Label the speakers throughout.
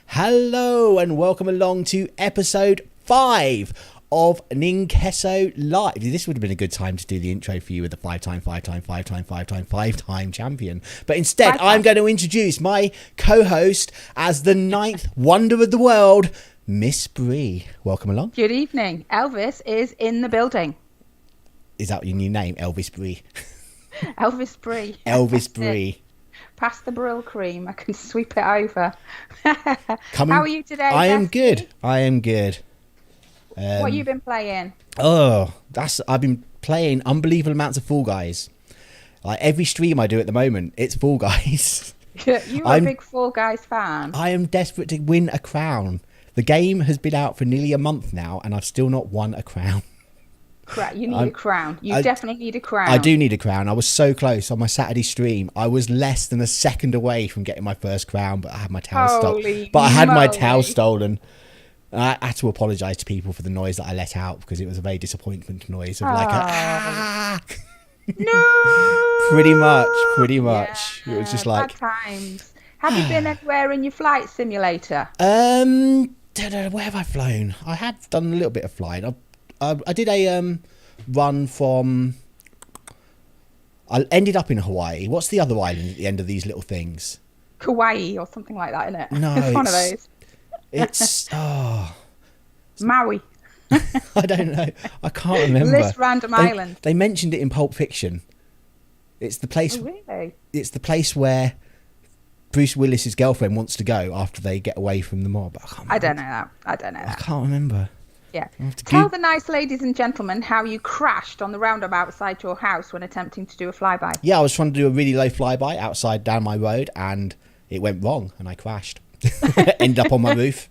Speaker 1: Hello and welcome along to episode 5 of Ninqueso Live. This would have been a good time to do the intro for you with the 5-time champion. But instead, I'm going to introduce my co-host as the 9th wonder of the world, Miss Bree. Welcome along.
Speaker 2: Good evening. Elvis is in the building.
Speaker 1: Is that your new name, Elvis Bree?
Speaker 2: Elvis Bree.
Speaker 1: Elvis Bree.
Speaker 2: Pass the Brill cream. I can sweep it over. How are you today?
Speaker 1: I am good. I am good.
Speaker 2: What have you been playing?
Speaker 1: I've been playing unbelievable amounts of Fall Guys. Like every stream I do at the moment, it's Fall Guys.
Speaker 2: You're a big Fall Guys fan.
Speaker 1: I am desperate to win a crown. The game has been out for nearly a month now, and I've still not won a crown.
Speaker 2: You need a crown. You definitely need a crown.
Speaker 1: I do need a crown. I was so close on my Saturday stream. I was less than a second away from getting my first crown, but I had my tail stolen. But I had my tail stolen. I had to apologise to people for the noise that I let out because it was a very disappointment noise of like
Speaker 2: no.
Speaker 1: Pretty much. Yeah, it was just like
Speaker 2: bad times. Have you been anywhere in your flight simulator?
Speaker 1: Where have I flown? I have done a little bit of flying. I did a run from. I ended up in Hawaii. What's the other island at the end of these little things?
Speaker 2: Kauai or something like that, isn't it?
Speaker 1: No,
Speaker 2: it's one of those.
Speaker 1: It's
Speaker 2: Maui.
Speaker 1: I don't know. I can't remember.
Speaker 2: List random island.
Speaker 1: They mentioned it in Pulp Fiction. It's the place.
Speaker 2: Oh, really?
Speaker 1: It's the place where Bruce Willis's girlfriend wants to go after they get away from the mob.
Speaker 2: I don't know that. I
Speaker 1: can't remember.
Speaker 2: Yeah. Tell the nice ladies and gentlemen how you crashed on the roundabout outside your house when attempting to do a flyby.
Speaker 1: Yeah, I was trying to do a really low flyby outside down my road, and it went wrong, and I crashed. Ended up on my roof,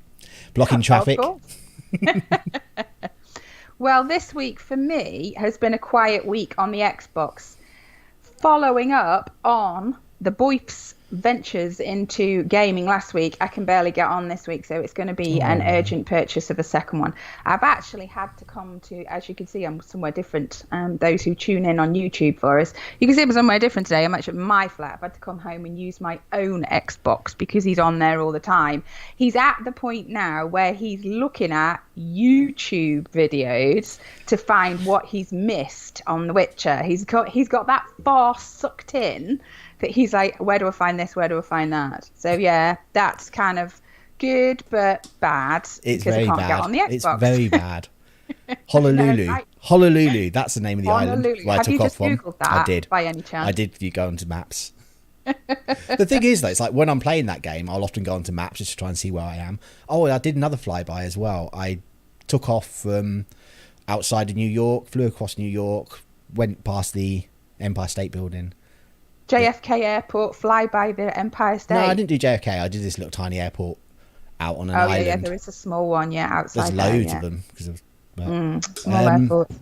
Speaker 1: blocking traffic.
Speaker 2: Oh, well, this week for me has been a quiet week on the Xbox, following up on the Boif's ventures into gaming last week. I can barely get on this week, so it's going to be an urgent purchase of a second one. I've actually had to come to, as you can see, I'm somewhere different. Those who tune in on YouTube for us, you can see I'm somewhere different today. I'm actually at my flat. I've had to come home and use my own Xbox because he's on there all the time. He's at the point now where he's looking at YouTube videos to find what he's missed on The Witcher. He's got that far sucked in that he's like, where do I find this? Where do I find that? So yeah, that's kind of good but bad because I can't get on the Xbox.
Speaker 1: It's very bad. Honolulu. No, Honolulu. That's the name of the island where I took off from.
Speaker 2: Googled that?
Speaker 1: I did.
Speaker 2: By any chance?
Speaker 1: I did. You go onto maps. The thing is, though, it's like when I'm playing that game, I'll often go onto maps just to try and see where I am. Oh, I did another flyby as well. I took off from outside of New York, flew across New York, went past the Empire State Building.
Speaker 2: JFK Airport, fly by the Empire State.
Speaker 1: No, I didn't do JFK. I did this little tiny airport out on an island.
Speaker 2: Yeah, there is a small one, outside.
Speaker 1: There's loads of them.
Speaker 2: Small airports.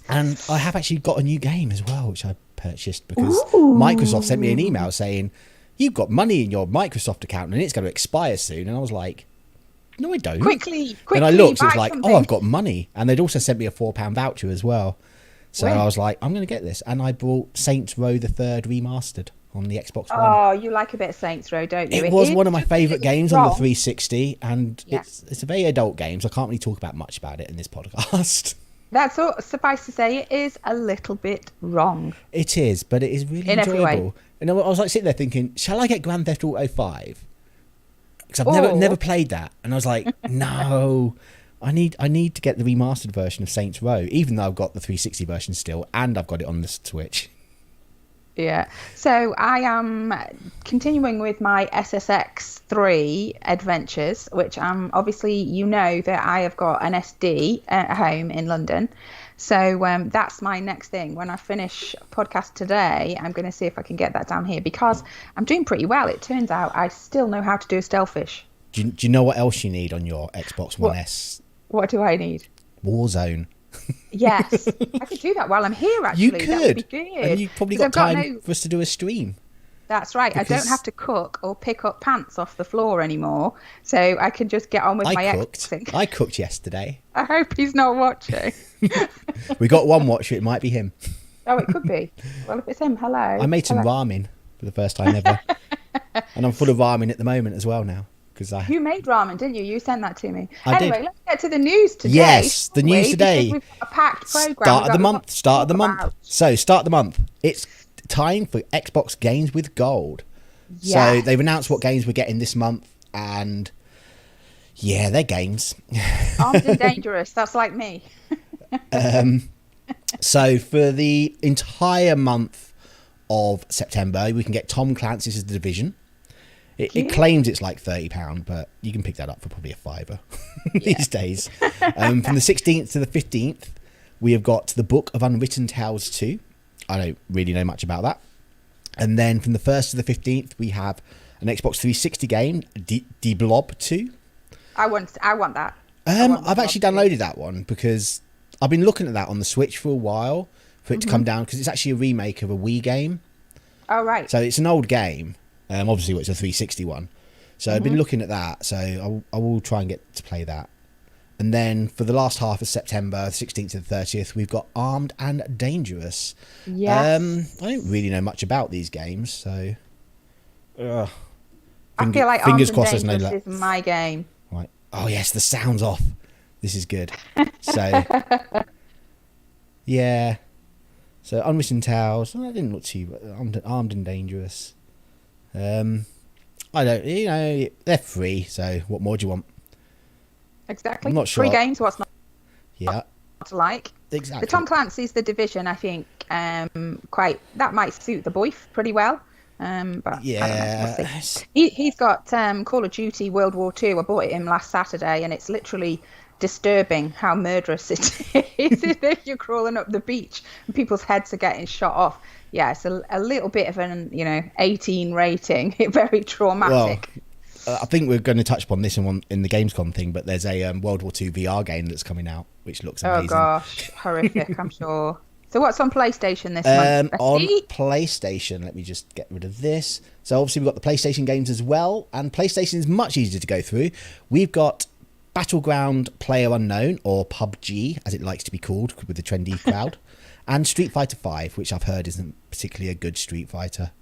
Speaker 1: And I have actually got a new game as well, which I purchased because Microsoft sent me an email saying, you've got money in your Microsoft account and it's going to expire soon. And I was like, no, I don't.
Speaker 2: Quickly.
Speaker 1: And I looked, it was like, I've got money. And they'd also sent me a £4 voucher as well. So I was like, I'm going to get this. And I bought Saints Row the Third Remastered on the Xbox One.
Speaker 2: Oh, you like a bit of Saints Row, don't you?
Speaker 1: It was one of my favourite games on the 360. And it's a very adult game, so I can't really talk about much about it in this podcast.
Speaker 2: That's all. Suffice to say, it is a little bit wrong.
Speaker 1: It is, but it is really enjoyable. Every way. And I was like sitting there thinking, shall I get Grand Theft Auto 5? Because I've never played that. And I was like, no. I need to get the remastered version of Saints Row, even though I've got the 360 version still, and I've got it on the Switch.
Speaker 2: Yeah. So I am continuing with my SSX3 adventures, which obviously that I have got an SD at home in London. So that's my next thing. When I finish podcast today, I'm going to see if I can get that down here because I'm doing pretty well. It turns out I still know how to do a Stealthfish.
Speaker 1: Do you know what else you need on your Xbox One S?
Speaker 2: What do I need?
Speaker 1: Warzone.
Speaker 2: Yes, I could do that while I'm here. Actually,
Speaker 1: you could.
Speaker 2: That would be good.
Speaker 1: And you've probably got time for us to do a stream.
Speaker 2: That's right. I don't have to cook or pick up pants off the floor anymore, so I can just get on with my Xboxing.
Speaker 1: I cooked yesterday.
Speaker 2: I hope he's not watching.
Speaker 1: We got one watcher. It might be him.
Speaker 2: Oh, it could be. Well, if it's him, hello. I
Speaker 1: made some ramen for the first time ever. And I'm full of ramen at the moment as well now.
Speaker 2: You made ramen, didn't you? You sent that to me.
Speaker 1: Anyway,
Speaker 2: let's get to the news today.
Speaker 1: Yes, the news today.
Speaker 2: We've got a packed program.
Speaker 1: Start of the month. So, start of the month. It's time for Xbox Games with Gold. Yes. So, they've announced what games we're getting this month. And, yeah, they're games.
Speaker 2: Armed and dangerous. That's like me.
Speaker 1: So, for the entire month of September, we can get Tom Clancy's The Division. It claims it's like £30, but you can pick that up for probably a £5 these days. From the 16th to the 15th, we have got The Book of Unwritten Tales 2. I don't really know much about that. And then from the 1st to the 15th, we have an Xbox 360 game, Die Blob 2.
Speaker 2: I want that.
Speaker 1: I've actually downloaded that one because I've been looking at that on the Switch for a while for it to come down, because it's actually a remake of a Wii game.
Speaker 2: Oh, right.
Speaker 1: So it's an old game. Obviously, it's a 360 one. So I've been looking at that. So I will try and get to play that. And then for the last half of September, 16th to the 30th, we've got Armed and Dangerous.
Speaker 2: Yes.
Speaker 1: I don't really know much about these games, so...
Speaker 2: I feel like
Speaker 1: fingers
Speaker 2: Armed
Speaker 1: crossed
Speaker 2: and Dangerous is my game.
Speaker 1: Right. Oh, yes, the sound's off. This is good. So, yeah. So, Unwritten Tales. I didn't look too... Armed and Dangerous. I don't, they're free, so what more do you want?
Speaker 2: Exactly.
Speaker 1: I'm not sure.
Speaker 2: Free games, what's not to like?
Speaker 1: Exactly.
Speaker 2: The Tom Clancy's The Division, I think, that might suit the boyf pretty well. But
Speaker 1: yeah,
Speaker 2: I don't know. We'll see. He's got Call of Duty World War II. I bought it him last Saturday, and it's literally disturbing how murderous it is. You're crawling up the beach and people's heads are getting shot off. Yeah, it's a little bit of an 18 rating. Very traumatic.
Speaker 1: Well, I think we're going to touch upon this in the Gamescom thing, but there's a World War II VR game that's coming out, which looks amazing.
Speaker 2: Oh gosh, horrific! I'm sure. So what's on PlayStation this month?
Speaker 1: On PlayStation, let me just get rid of this. So obviously we've got the PlayStation games as well, and PlayStation is much easier to go through. We've got Battleground PlayerUnknown, or PUBG, as it likes to be called with the trendy crowd, and Street Fighter 5, which I've heard isn't particularly a good Street Fighter.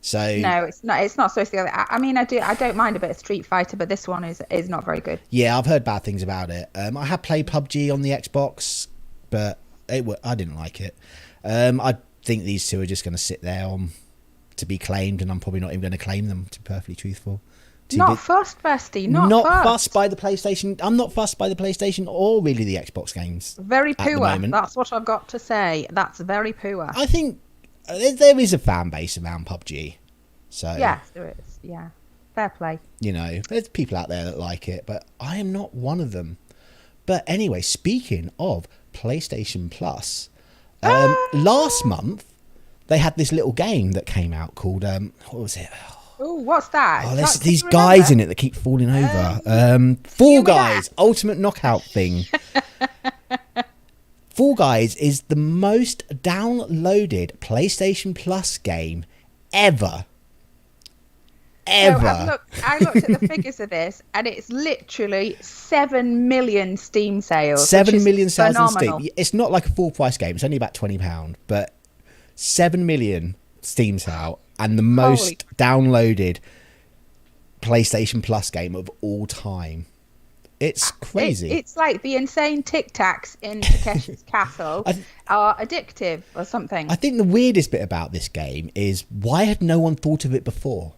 Speaker 1: So
Speaker 2: no, it's not. It's not supposed to go. I mean, I don't mind a bit of Street Fighter, but this one is not very good.
Speaker 1: Yeah, I've heard bad things about it. I have played PUBG on the Xbox, but I didn't like it. I think these two are just going to sit there to be claimed, and I'm probably not even going to claim them, to be perfectly truthful.
Speaker 2: Not fussed, bestie. Not
Speaker 1: fussed by the PlayStation. I'm not fussed by the PlayStation or really the Xbox games.
Speaker 2: Very poor. That's what I've got to say. That's very poor.
Speaker 1: I think there is a fan base around PUBG. So
Speaker 2: yes, there is. Yeah, fair play.
Speaker 1: There's people out there that like it, but I am not one of them. But anyway, speaking of PlayStation Plus, last month they had this little game that came out called what was it?
Speaker 2: Oh, what's that?
Speaker 1: Oh, there's these guys in it that keep falling over. Fall Guys, Ultimate Knockout thing. Fall Guys is the most downloaded PlayStation Plus game ever.
Speaker 2: So I looked at the figures of this, and it's literally 7 million Steam sales.
Speaker 1: 7 million sales
Speaker 2: phenomenal.
Speaker 1: on Steam. It's not like a full price game. It's only about £20, but 7 million Steam's out, and the most downloaded PlayStation Plus game of all time. It's crazy.
Speaker 2: It's like the insane Tic Tacs in Takeshi's Castle are addictive or something.
Speaker 1: I think the weirdest bit about this game is, why had no one thought of it before?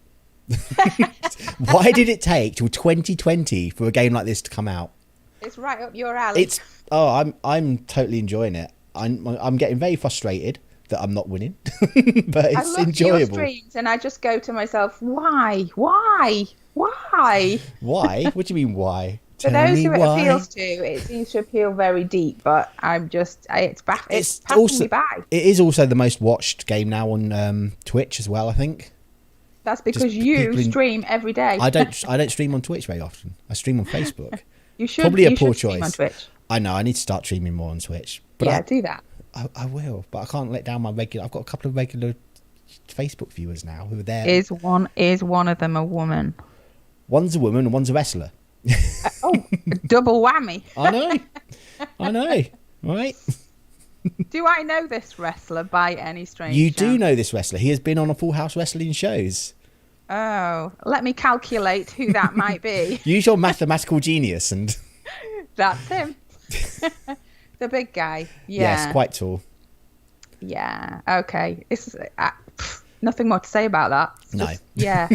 Speaker 1: Why did it take till 2020 for a game like this to come out?
Speaker 2: It's right up your alley.
Speaker 1: I'm totally enjoying it. I'm getting very frustrated that I'm not winning, but it's enjoyable.
Speaker 2: Your streams, and I just go to myself, why?
Speaker 1: What do you mean why?
Speaker 2: For those who it appeals to, it seems to appeal very deep, but it's passing me by.
Speaker 1: It is also the most watched game now on Twitch as well, I think.
Speaker 2: That's because you stream every day.
Speaker 1: I don't stream on Twitch very often. I stream on Facebook.
Speaker 2: You should.
Speaker 1: Probably a poor
Speaker 2: stream
Speaker 1: choice.
Speaker 2: On Twitch.
Speaker 1: I know. I need to start streaming more on Twitch. But
Speaker 2: do that.
Speaker 1: I will, but I can't let down my regular. I've got a couple of regular Facebook viewers now who are there.
Speaker 2: Is one of them a woman?
Speaker 1: One's a woman and one's a wrestler.
Speaker 2: Oh, double whammy.
Speaker 1: I know, right?
Speaker 2: Do I know this wrestler by any strange
Speaker 1: You
Speaker 2: chance?
Speaker 1: do know this wrestler. He has been on a Full House wrestling shows.
Speaker 2: Oh, let me calculate who that might be.
Speaker 1: Use your mathematical genius and...
Speaker 2: That's him. The big guy. Yeah.
Speaker 1: Yes, quite tall.
Speaker 2: Yeah. Okay. It's nothing more to say about that. It's
Speaker 1: No.
Speaker 2: just, yeah.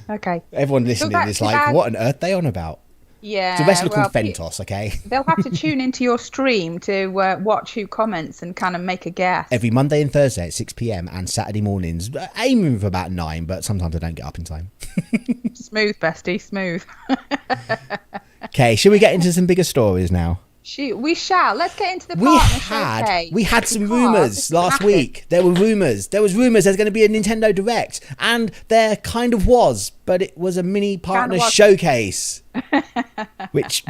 Speaker 2: Okay.
Speaker 1: Everyone listening is like, what on earth are they on about?
Speaker 2: Yeah.
Speaker 1: It's a wrestler called Fentos, okay?
Speaker 2: They'll have to tune into your stream to watch who comments and kind of make a guess.
Speaker 1: Every Monday and Thursday at 6 p.m. and Saturday mornings, aiming for about 9, but sometimes I don't get up in time.
Speaker 2: Smooth, bestie, smooth.
Speaker 1: Okay, should we get into some bigger stories now?
Speaker 2: We shall. Let's get into the partner showcase.
Speaker 1: We had some rumours last week. There were rumours. There was rumours there's going to be a Nintendo Direct, and there kind of was, but it was a mini partner showcase, which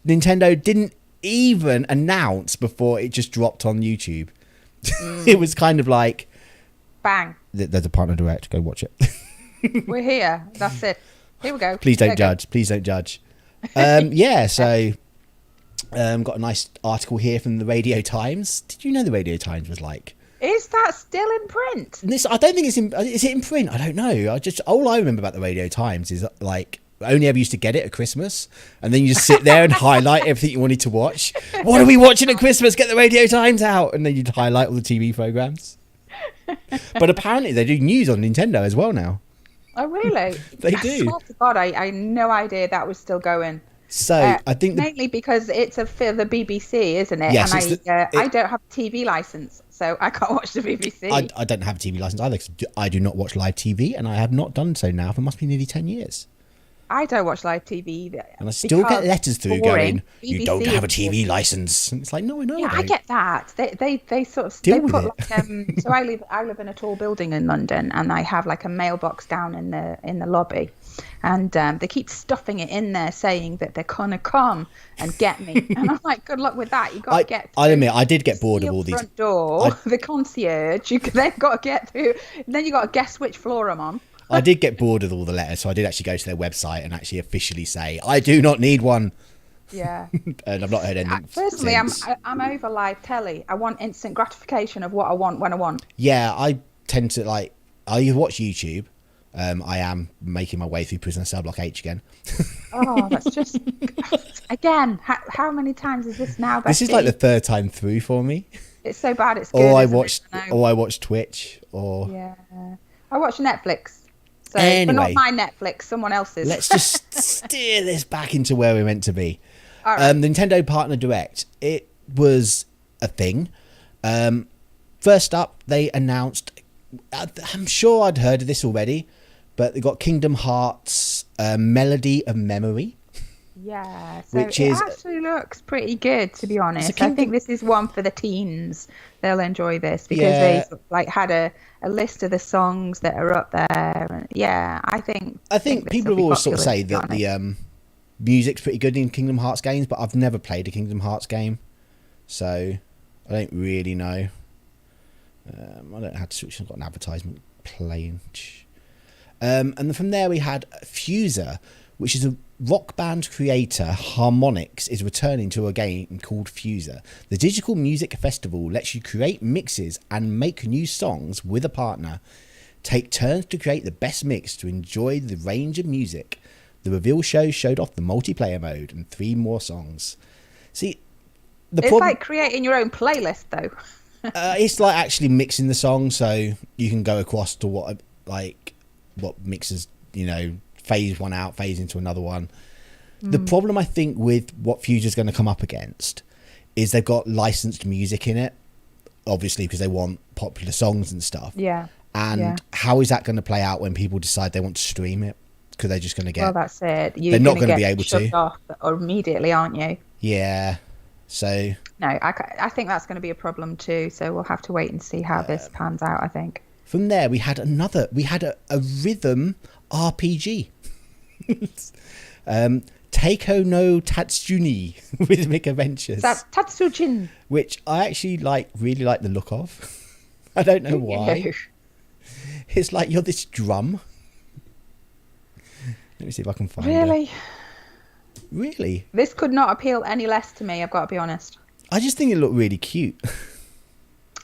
Speaker 1: Nintendo didn't even announce before it just dropped on YouTube. It was kind of like,
Speaker 2: bang.
Speaker 1: There's a partner Direct. Go watch it.
Speaker 2: We're here. That's it. Here we go.
Speaker 1: Please don't judge. Please don't judge. Yeah. So. Got a nice article here from the Radio Times. Did you know the Radio Times was like?
Speaker 2: Is that still in print?
Speaker 1: I don't think it's in. Is it in print? I don't know. All I remember about the Radio Times is like I only ever used to get it at Christmas, and then you just sit there and highlight everything you wanted to watch. What are we watching at Christmas? Get the Radio Times out, and then you'd highlight all the TV programs. But apparently they do news on Nintendo as well now.
Speaker 2: Oh really?
Speaker 1: They do.
Speaker 2: I swear to God, I had no idea that was still going.
Speaker 1: So I think
Speaker 2: mainly because it's for the BBC, isn't it?
Speaker 1: Yes,
Speaker 2: and I don't have a TV license, so I can't watch the BBC.
Speaker 1: I don't have a TV license either. 'Cause I do not watch live TV, and I have not done so now for must be nearly 10 years.
Speaker 2: I don't watch live TV either.
Speaker 1: And I still get letters through going, you
Speaker 2: BBC
Speaker 1: don't have a TV license. And it's like, no, I know.
Speaker 2: Yeah, I get that. They sort of
Speaker 1: Deal
Speaker 2: they put
Speaker 1: with
Speaker 2: like so I live in a tall building in London, and I have like a mailbox down in the lobby, and they keep stuffing it in there saying that they're gonna come and get me, and I'm like, good luck with that. You got to get.
Speaker 1: I admit, I did get bored of all these.
Speaker 2: Front door, the concierge. They've got to get through. Then you got to guess which floor I'm on.
Speaker 1: I did get bored of all the letters, so I did actually go to their website and actually officially say, I do not need one.
Speaker 2: Yeah.
Speaker 1: And I've not heard anything.
Speaker 2: Personally, I'm over live telly. I want instant gratification of what I want when I want.
Speaker 1: Yeah, I tend to like. I watch YouTube. I am making my way through Prisoner Cell Block H again.
Speaker 2: Oh, that's just again. How many times is this now?
Speaker 1: This is like the third time through for me.
Speaker 2: It's so bad. It's good.
Speaker 1: Or I watched Twitch, or
Speaker 2: yeah, I watch Netflix. So,
Speaker 1: anyway,
Speaker 2: but not my Netflix, someone else's.
Speaker 1: Let's just steer this back into where we're meant to be.
Speaker 2: All right.
Speaker 1: Nintendo Partner Direct. It was a thing. First up, they announced. I'm sure I'd heard of this already, but they got Kingdom Hearts Melody of Memory.
Speaker 2: Yeah, so
Speaker 1: which
Speaker 2: it actually looks pretty good, to be honest. I think this is one for the teens. They'll enjoy this because they like had a list of the songs that are up there. And yeah, I think
Speaker 1: people have always sort of say that the music's pretty good in Kingdom Hearts games, but I've never played a Kingdom Hearts game, so I don't really know. I don't know how to switch. I've got an advertisement playing. And from there we had Fuser, which is a rock band creator. Harmonix is returning to a game called Fuser. The digital music festival lets you create mixes and make new songs with a partner. Take turns to create the best mix to enjoy the range of music. The reveal show showed off the multiplayer mode and 3 more songs. See,
Speaker 2: it's like creating your own playlist, though.
Speaker 1: It's like actually mixing the song, so you can go across to what mixes, phase one out, phase into another one. The problem I think with what Future's going to come up against is they've got licensed music in it, obviously because they want popular songs and stuff.
Speaker 2: Yeah.
Speaker 1: And how is that going to play out when people decide they want to stream it? Because they're just going to get.
Speaker 2: Well, that's it.
Speaker 1: They're not going to be able to.
Speaker 2: Off immediately, aren't you?
Speaker 1: Yeah. So.
Speaker 2: No, I think that's going to be a problem too. So we'll have to wait and see how this pans out, I think.
Speaker 1: From there, we had a rhythm RPG. Teiko no Tatsujin Rhythmic Adventures.
Speaker 2: That's Tatsujin.
Speaker 1: Which I actually really like the look of. I don't know why. It's like you're this drum. Let me see if I can find
Speaker 2: Really?
Speaker 1: it. Really?
Speaker 2: This could not appeal any less to me, I've got to be honest.
Speaker 1: I just think it looked really cute.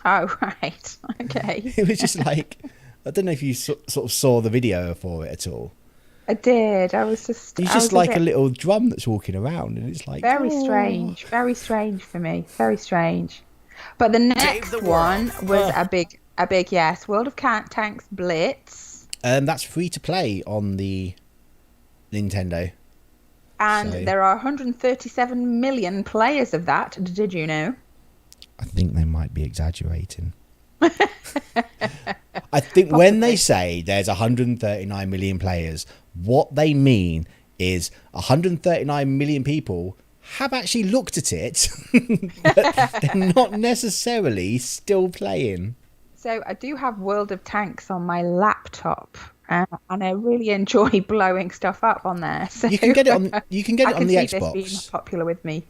Speaker 2: Oh, right. Okay.
Speaker 1: It was just like, I don't know if you sort of saw the video for it at all.
Speaker 2: I did. I was just...
Speaker 1: It's just like a little drum that's walking around, and it's like...
Speaker 2: Very strange. Very strange for me. Very strange. But the next one was a big yes. World of Tanks Blitz.
Speaker 1: That's free to play on the Nintendo.
Speaker 2: And there are 137 million players of that. Did you know?
Speaker 1: I think they might be exaggerating. I think when they say there's 139 million players, what they mean is 139 million people have actually looked at it, but they're not necessarily still playing.
Speaker 2: So I do have World of Tanks on my laptop, and I really enjoy blowing stuff up on there. So
Speaker 1: you can get it on. You can get it on the
Speaker 2: I can see
Speaker 1: Xbox.
Speaker 2: this being popular with me.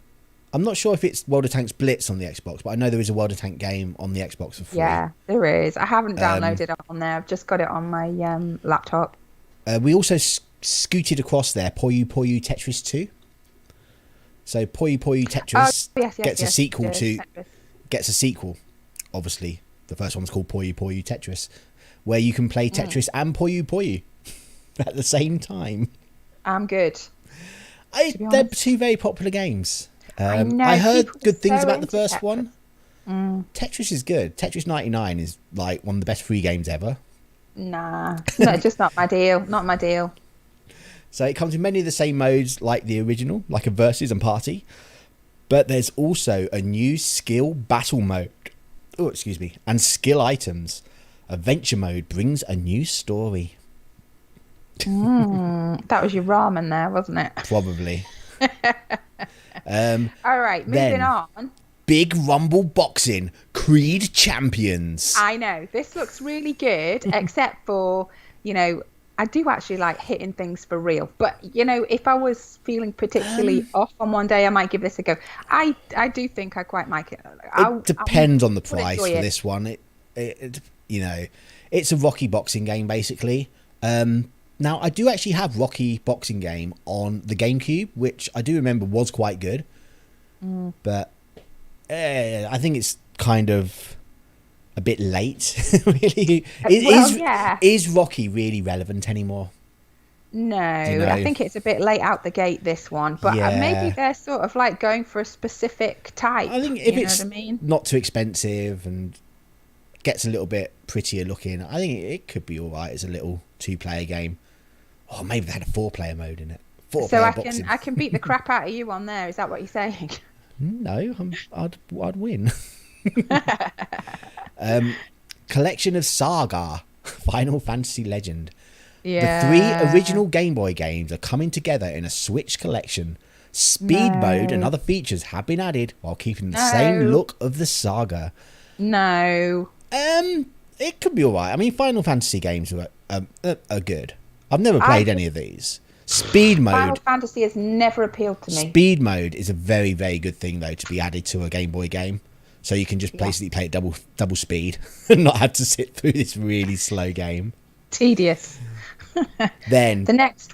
Speaker 1: I'm not sure if it's World of Tanks Blitz on the Xbox, but I know there is a World of Tank game on the Xbox for free.
Speaker 2: Yeah, there is. I haven't downloaded it on there. I've just got it on my laptop.
Speaker 1: We also scooted across there Puyo Puyo Tetris 2. So Puyo Puyo Tetris gets a sequel to
Speaker 2: Tetris.
Speaker 1: Gets a sequel. Obviously, the first one's called Puyo Puyo Tetris, where you can play Tetris and Puyo Puyo at the same time.
Speaker 2: I'm good.
Speaker 1: They're two very popular games.
Speaker 2: know,
Speaker 1: I heard
Speaker 2: people
Speaker 1: good
Speaker 2: are
Speaker 1: things
Speaker 2: so
Speaker 1: about the
Speaker 2: into
Speaker 1: first
Speaker 2: Tetris.
Speaker 1: one. Tetris is good. Tetris 99 is like one of the best free games ever.
Speaker 2: Nah, no, just not my deal. Not my deal.
Speaker 1: So it comes in many of the same modes like the original, like a versus and party. But there's also a new skill battle mode. Oh, excuse me. And skill items. Adventure mode brings a new story.
Speaker 2: That was your ramen there, wasn't it?
Speaker 1: Probably.
Speaker 2: All right, moving on.
Speaker 1: Big Rumble Boxing Creed Champions.
Speaker 2: I know this looks really good, except for, I do actually like hitting things for real. But if I was feeling particularly off on one day, I might give this a go. I do think I quite like it.
Speaker 1: It depends on the price for this one. It's a Rocky boxing game basically. Now I do actually have Rocky boxing game on the GameCube, which I do remember was quite good. But I think it's kind of a bit late, really. Is Rocky really relevant anymore?
Speaker 2: No, I think it's a bit late out the gate, this one. But maybe they're sort of like going for a specific type.
Speaker 1: I think if it's not too expensive and gets a little bit prettier looking, I think it could be all right as a little two-player game. Oh, maybe they had a four-player mode in it.
Speaker 2: So I can beat the crap out of you on there. Is that what you're saying?
Speaker 1: No, I'd win. Collection of Saga, Final Fantasy Legend.
Speaker 2: Yeah.
Speaker 1: The 3 original Game Boy games are coming together in a Switch collection. Speed mode and other features have been added while keeping the same look of the saga.
Speaker 2: No.
Speaker 1: It could be alright. I mean, Final Fantasy games are good. I've never played any of these. Speed mode.
Speaker 2: Final Fantasy has never appealed to me.
Speaker 1: Speed mode is a very, very good thing, though, to be added to a Game Boy game. So you can just basically play it double speed and not have to sit through this really slow game.
Speaker 2: Tedious.
Speaker 1: Then
Speaker 2: the next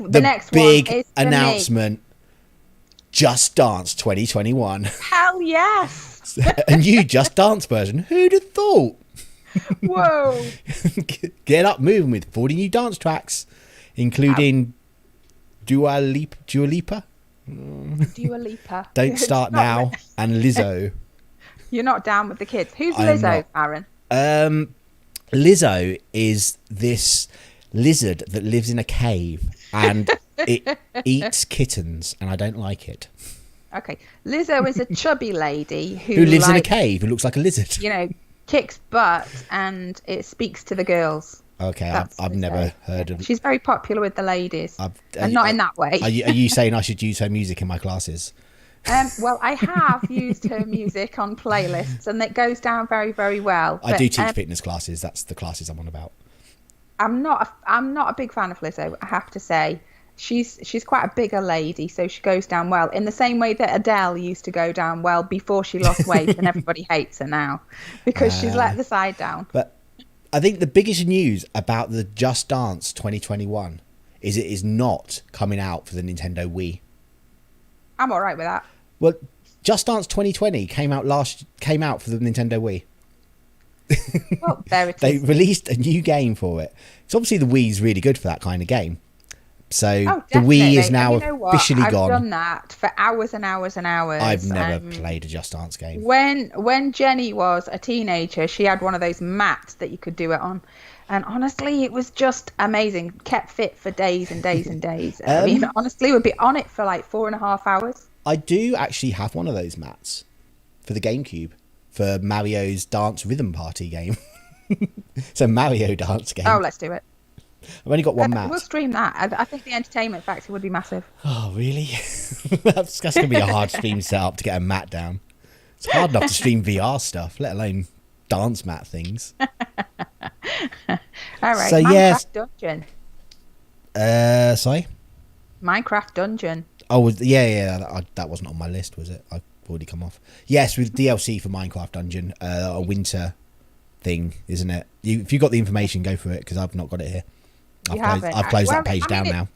Speaker 1: big
Speaker 2: one is
Speaker 1: announcement: Just Dance 2021.
Speaker 2: Hell yes!
Speaker 1: A new Just Dance version. Who'd have thought?
Speaker 2: Whoa!
Speaker 1: Get up moving with 40 new dance tracks, including Dua Lipa.
Speaker 2: Dua Lipa.
Speaker 1: Don't Start Now and Lizzo.
Speaker 2: You're not down with the kids. Who's Lizzo, Aaron?
Speaker 1: Lizzo is this lizard that lives in a cave and it eats kittens, and I don't like it.
Speaker 2: Okay, Lizzo is a chubby lady
Speaker 1: who lives in a cave, who looks like a lizard.
Speaker 2: Kicks butt, and it speaks to the girls.
Speaker 1: Okay, I've never heard of.
Speaker 2: She's very popular with the ladies, and not in that way.
Speaker 1: Are you saying I should use her music in my classes?
Speaker 2: Well, I have used her music on playlists, and it goes down very, very well.
Speaker 1: I do teach fitness classes. That's the classes I'm on about.
Speaker 2: I'm not a big fan of Lizzo, I have to say. She's quite a bigger lady, so she goes down well in the same way that Adele used to go down well before she lost weight, and everybody hates her now because she's let the side down.
Speaker 1: But I think the biggest news about the Just Dance 2021 is it is not coming out for the Nintendo Wii.
Speaker 2: I'm all right with that.
Speaker 1: Well, Just Dance 2020 came out for the Nintendo Wii.
Speaker 2: Well, there it is.
Speaker 1: They released a new game for it. So obviously the Wii's really good for that kind of game. So the Wii is now officially gone.
Speaker 2: I've done that for hours and hours and hours.
Speaker 1: I've never played a Just Dance game.
Speaker 2: When Jenny was a teenager, she had one of those mats that you could do it on. And honestly, it was just amazing. Kept fit for days and days and days. I mean, honestly, we'd be on it for like 4.5 hours.
Speaker 1: I do actually have one of those mats for the GameCube for Mario's Dance Rhythm Party game. It's a Mario dance game.
Speaker 2: Oh, let's do it.
Speaker 1: I've only got one mat.
Speaker 2: We'll stream that. I think the entertainment factor would be massive.
Speaker 1: Oh, really? That's going to be a hard stream setup to get a mat down. It's hard enough to stream VR stuff, let alone dance mat things.
Speaker 2: All right.
Speaker 1: So,
Speaker 2: Minecraft Dungeon.
Speaker 1: Sorry?
Speaker 2: Minecraft Dungeon.
Speaker 1: Oh, yeah. That wasn't on my list, was it? I've already come off. Yes, with DLC for Minecraft Dungeon, a winter thing, isn't it? If you got the information, go for it, because I've not got it here. I've closed that page down now.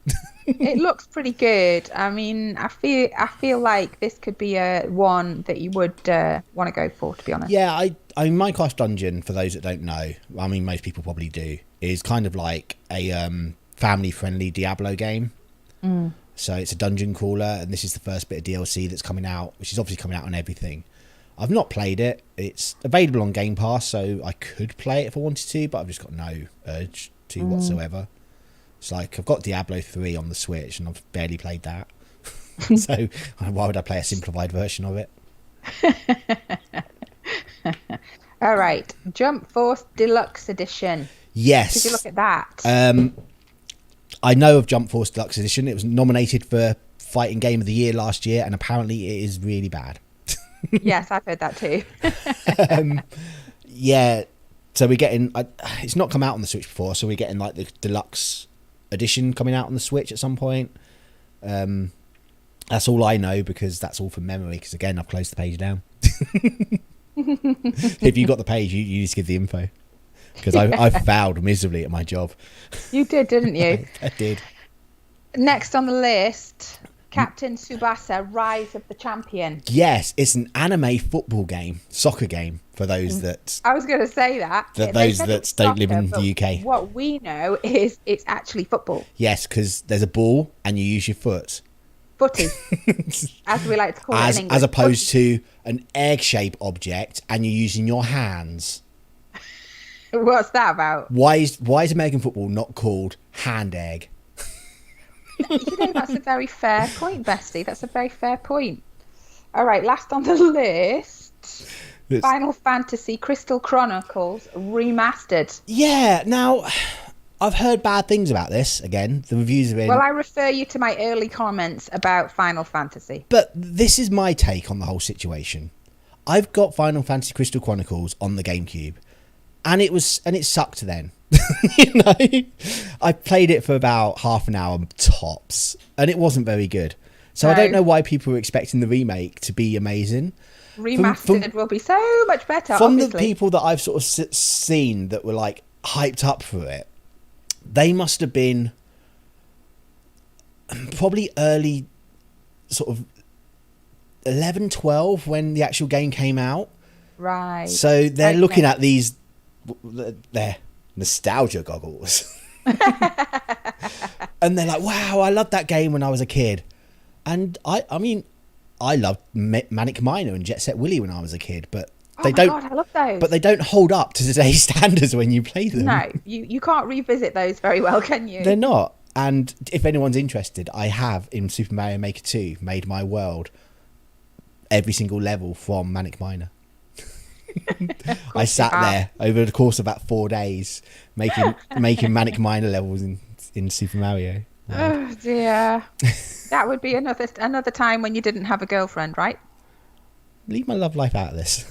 Speaker 2: It looks pretty good. I mean, I feel like this could be a one that you would want to go for, to be honest.
Speaker 1: Yeah, I mean, Minecraft Dungeon, for those that don't know, I mean, most people probably do, is kind of like a family-friendly Diablo game. So it's a dungeon crawler, and this is the first bit of DLC that's coming out, which is obviously coming out on everything. I've not played it. It's available on Game Pass, so I could play it if I wanted to, but I've just got no urge to whatsoever. It's like I've got Diablo 3 on the Switch, and I've barely played that. So why would I play a simplified version of it?
Speaker 2: All right. Jump Force Deluxe Edition.
Speaker 1: Yes.
Speaker 2: Did you look at that?
Speaker 1: I know of Jump Force Deluxe Edition. It was nominated for Fighting Game of the Year last year, and apparently it is really bad.
Speaker 2: Yes, I've heard that too.
Speaker 1: Yeah, so we're getting... it's not come out on the Switch before, so we're getting like the Deluxe Edition coming out on the Switch at some point. That's all I know, because that's all from memory, because again, I've closed the page down. If you got the page, you just give the info. Because I failed miserably at my job.
Speaker 2: You did, didn't you?
Speaker 1: I did.
Speaker 2: Next on the list, Captain Tsubasa Rise of the Champion.
Speaker 1: Yes, it's an anime football game, soccer game, for those that...
Speaker 2: I was going to say that.
Speaker 1: Those that don't live in the UK.
Speaker 2: What we know is it's actually football.
Speaker 1: Yes, because there's a ball and you use your foot.
Speaker 2: Footy, as we like to call it in English.
Speaker 1: As opposed to an egg-shaped object and you're using your hands.
Speaker 2: What's that about?
Speaker 1: Why is American football not called hand egg?
Speaker 2: You know, that's a very fair point, Bestie. That's a very fair point. All right, last on the list, Final Fantasy Crystal Chronicles Remastered.
Speaker 1: Yeah, now, I've heard bad things about this. Again, the reviews are in...
Speaker 2: Well, I refer you to my early comments about Final Fantasy.
Speaker 1: But this is my take on the whole situation. I've got Final Fantasy Crystal Chronicles on the GameCube. And it sucked then. You know, I played it for about half an hour tops, and it wasn't very good. So no. I don't know why people were expecting the remake to be amazing.
Speaker 2: Remastered will be so much better.
Speaker 1: From
Speaker 2: obviously.
Speaker 1: The people that I've sort of seen that were like hyped up for it, they must have been probably early sort of 11, 12 when the actual game came out.
Speaker 2: Right.
Speaker 1: So they're looking at their nostalgia goggles. And they're like, wow, I loved that game when I was a kid. And I mean, I loved Manic Miner and Jet Set Willy when I was a kid, but
Speaker 2: God, I love those.
Speaker 1: But they don't hold up to today's standards when you play them.
Speaker 2: No, you can't revisit those very well, can you?
Speaker 1: They're not. And if anyone's interested, I have in Super Mario Maker 2 made my world every single level from Manic Miner. I sat there over the course of about 4 days making Manic Miner levels in Super Mario.
Speaker 2: Wow. Oh dear. That would be another time when you didn't have a girlfriend, right?
Speaker 1: Leave my love life out of this.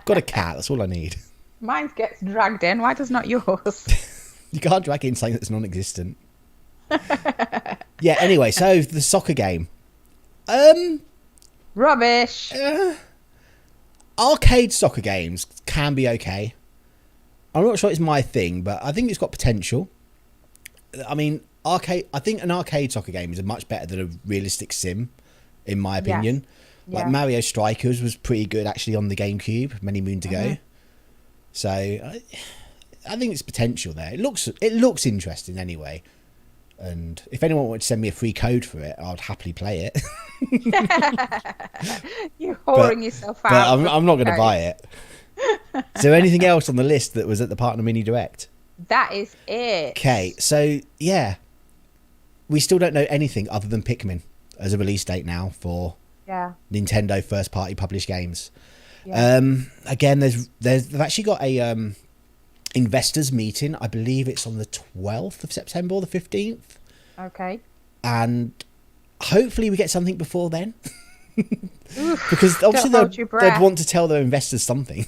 Speaker 1: Got a cat, that's all I need.
Speaker 2: Mine gets dragged in, why does not yours?
Speaker 1: You can't drag in something that's non-existent. Yeah, anyway, so the soccer game.
Speaker 2: Rubbish.
Speaker 1: Arcade soccer games can be okay. I'm not sure it's my thing, but I think it's got potential. I mean, arcade. I think an arcade soccer game is much better than a realistic sim, in my opinion.
Speaker 2: Yes.
Speaker 1: Like Mario Strikers was pretty good actually on the GameCube many moons ago. So I think it's potential there. It looks interesting anyway. And if anyone wanted to send me a free code for it, I'd happily play it.
Speaker 2: You're whoring yourself out.
Speaker 1: But I'm not going to buy it. Is there anything else on the list that was at the Partner Mini Direct?
Speaker 2: That is it.
Speaker 1: Okay, so yeah, we still don't know anything other than Pikmin as a release date now for Nintendo first party published games. Yeah. Again, they've actually got a investors meeting. I believe it's on the 12th of September or the 15th.
Speaker 2: Okay.
Speaker 1: And hopefully we get something before then. Because obviously they'd want to tell their investors something.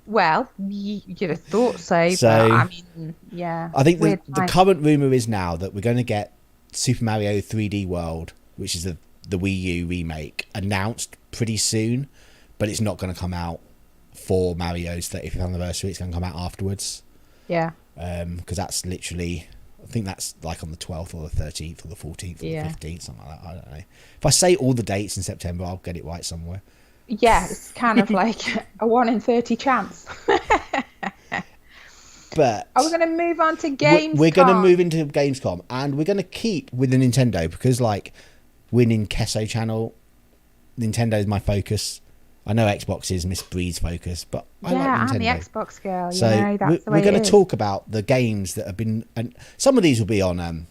Speaker 2: Well, you'd have thought so, but I mean, yeah.
Speaker 1: I think the current rumour is now that we're going to get Super Mario 3D World, which is the Wii U remake, announced pretty soon, but it's not going to come out for Mario's 35th anniversary. It's going to come out afterwards. Yeah. Because that's literally, I think that's like on the 12th or the 13th or the 14th or the 15th, something like that. I don't know. If I say all the dates in September, I'll get it right somewhere.
Speaker 2: Yeah, it's kind of like a 1 in 30 chance.
Speaker 1: But
Speaker 2: are we going to move on to Gamescom?
Speaker 1: We're going to move into Gamescom, and we're going to keep with the Nintendo because, like, we're Ninqueso channel. Nintendo is my focus. I know Xbox is Miss Bree's focus, but I like Nintendo.
Speaker 2: I'm the Xbox girl.
Speaker 1: So we're going to talk about the games that have been, and some of these will be on.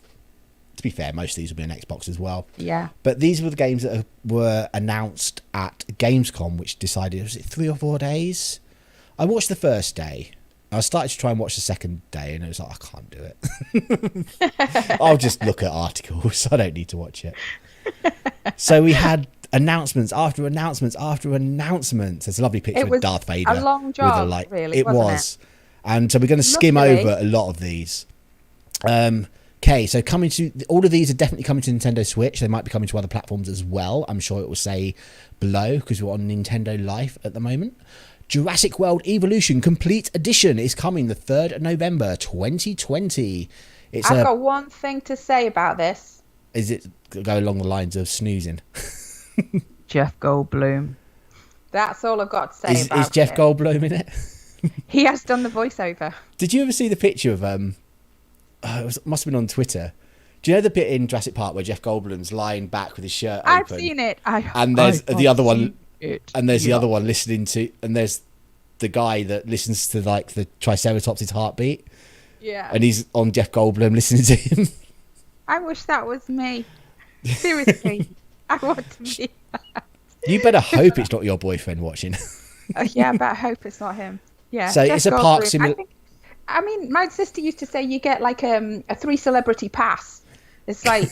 Speaker 1: To be fair, most of these will be on Xbox as well.
Speaker 2: Yeah.
Speaker 1: But these were the games that were announced at Gamescom, which decided, was it 3 or 4 days? I watched the first day. I started to try and watch the second day, and it was like, I can't do it. I'll just look at articles. I don't need to watch it. So we had announcements after announcements after announcements. There's a lovely picture of Darth Vader.
Speaker 2: A long job, with a light. Really,
Speaker 1: it was. And so we're going to skim over a lot of these. Okay, so all of these are definitely coming to Nintendo Switch. They might be coming to other platforms as well. I'm sure it will say below because we're on Nintendo Life at the moment. Jurassic World Evolution Complete Edition is coming the 3rd of November 2020. I've
Speaker 2: got one thing to say about this.
Speaker 1: Is it go along the lines of snoozing?
Speaker 2: Jeff Goldblum. That's all I've got to say about it.
Speaker 1: Is Jeff Goldblum in it?
Speaker 2: He has done the voiceover.
Speaker 1: Did you ever see the picture of it must have been on Twitter. Do you know the bit in Jurassic Park where Jeff Goldblum's lying back with his shirt open?
Speaker 2: I've seen it.
Speaker 1: And there's the other one, and there's the other one listening to, and there's the guy that listens to like the Triceratops' heartbeat.
Speaker 2: Yeah.
Speaker 1: And he's on Jeff Goldblum listening to him.
Speaker 2: I wish that was me. Seriously, I want to be that.
Speaker 1: You better hope it's not your boyfriend watching.
Speaker 2: Yeah, but I hope it's not him. Yeah.
Speaker 1: So Jeff it's a Goldblum, park simulator.
Speaker 2: I mean, my sister used to say you get like a 3 celebrity pass. It's like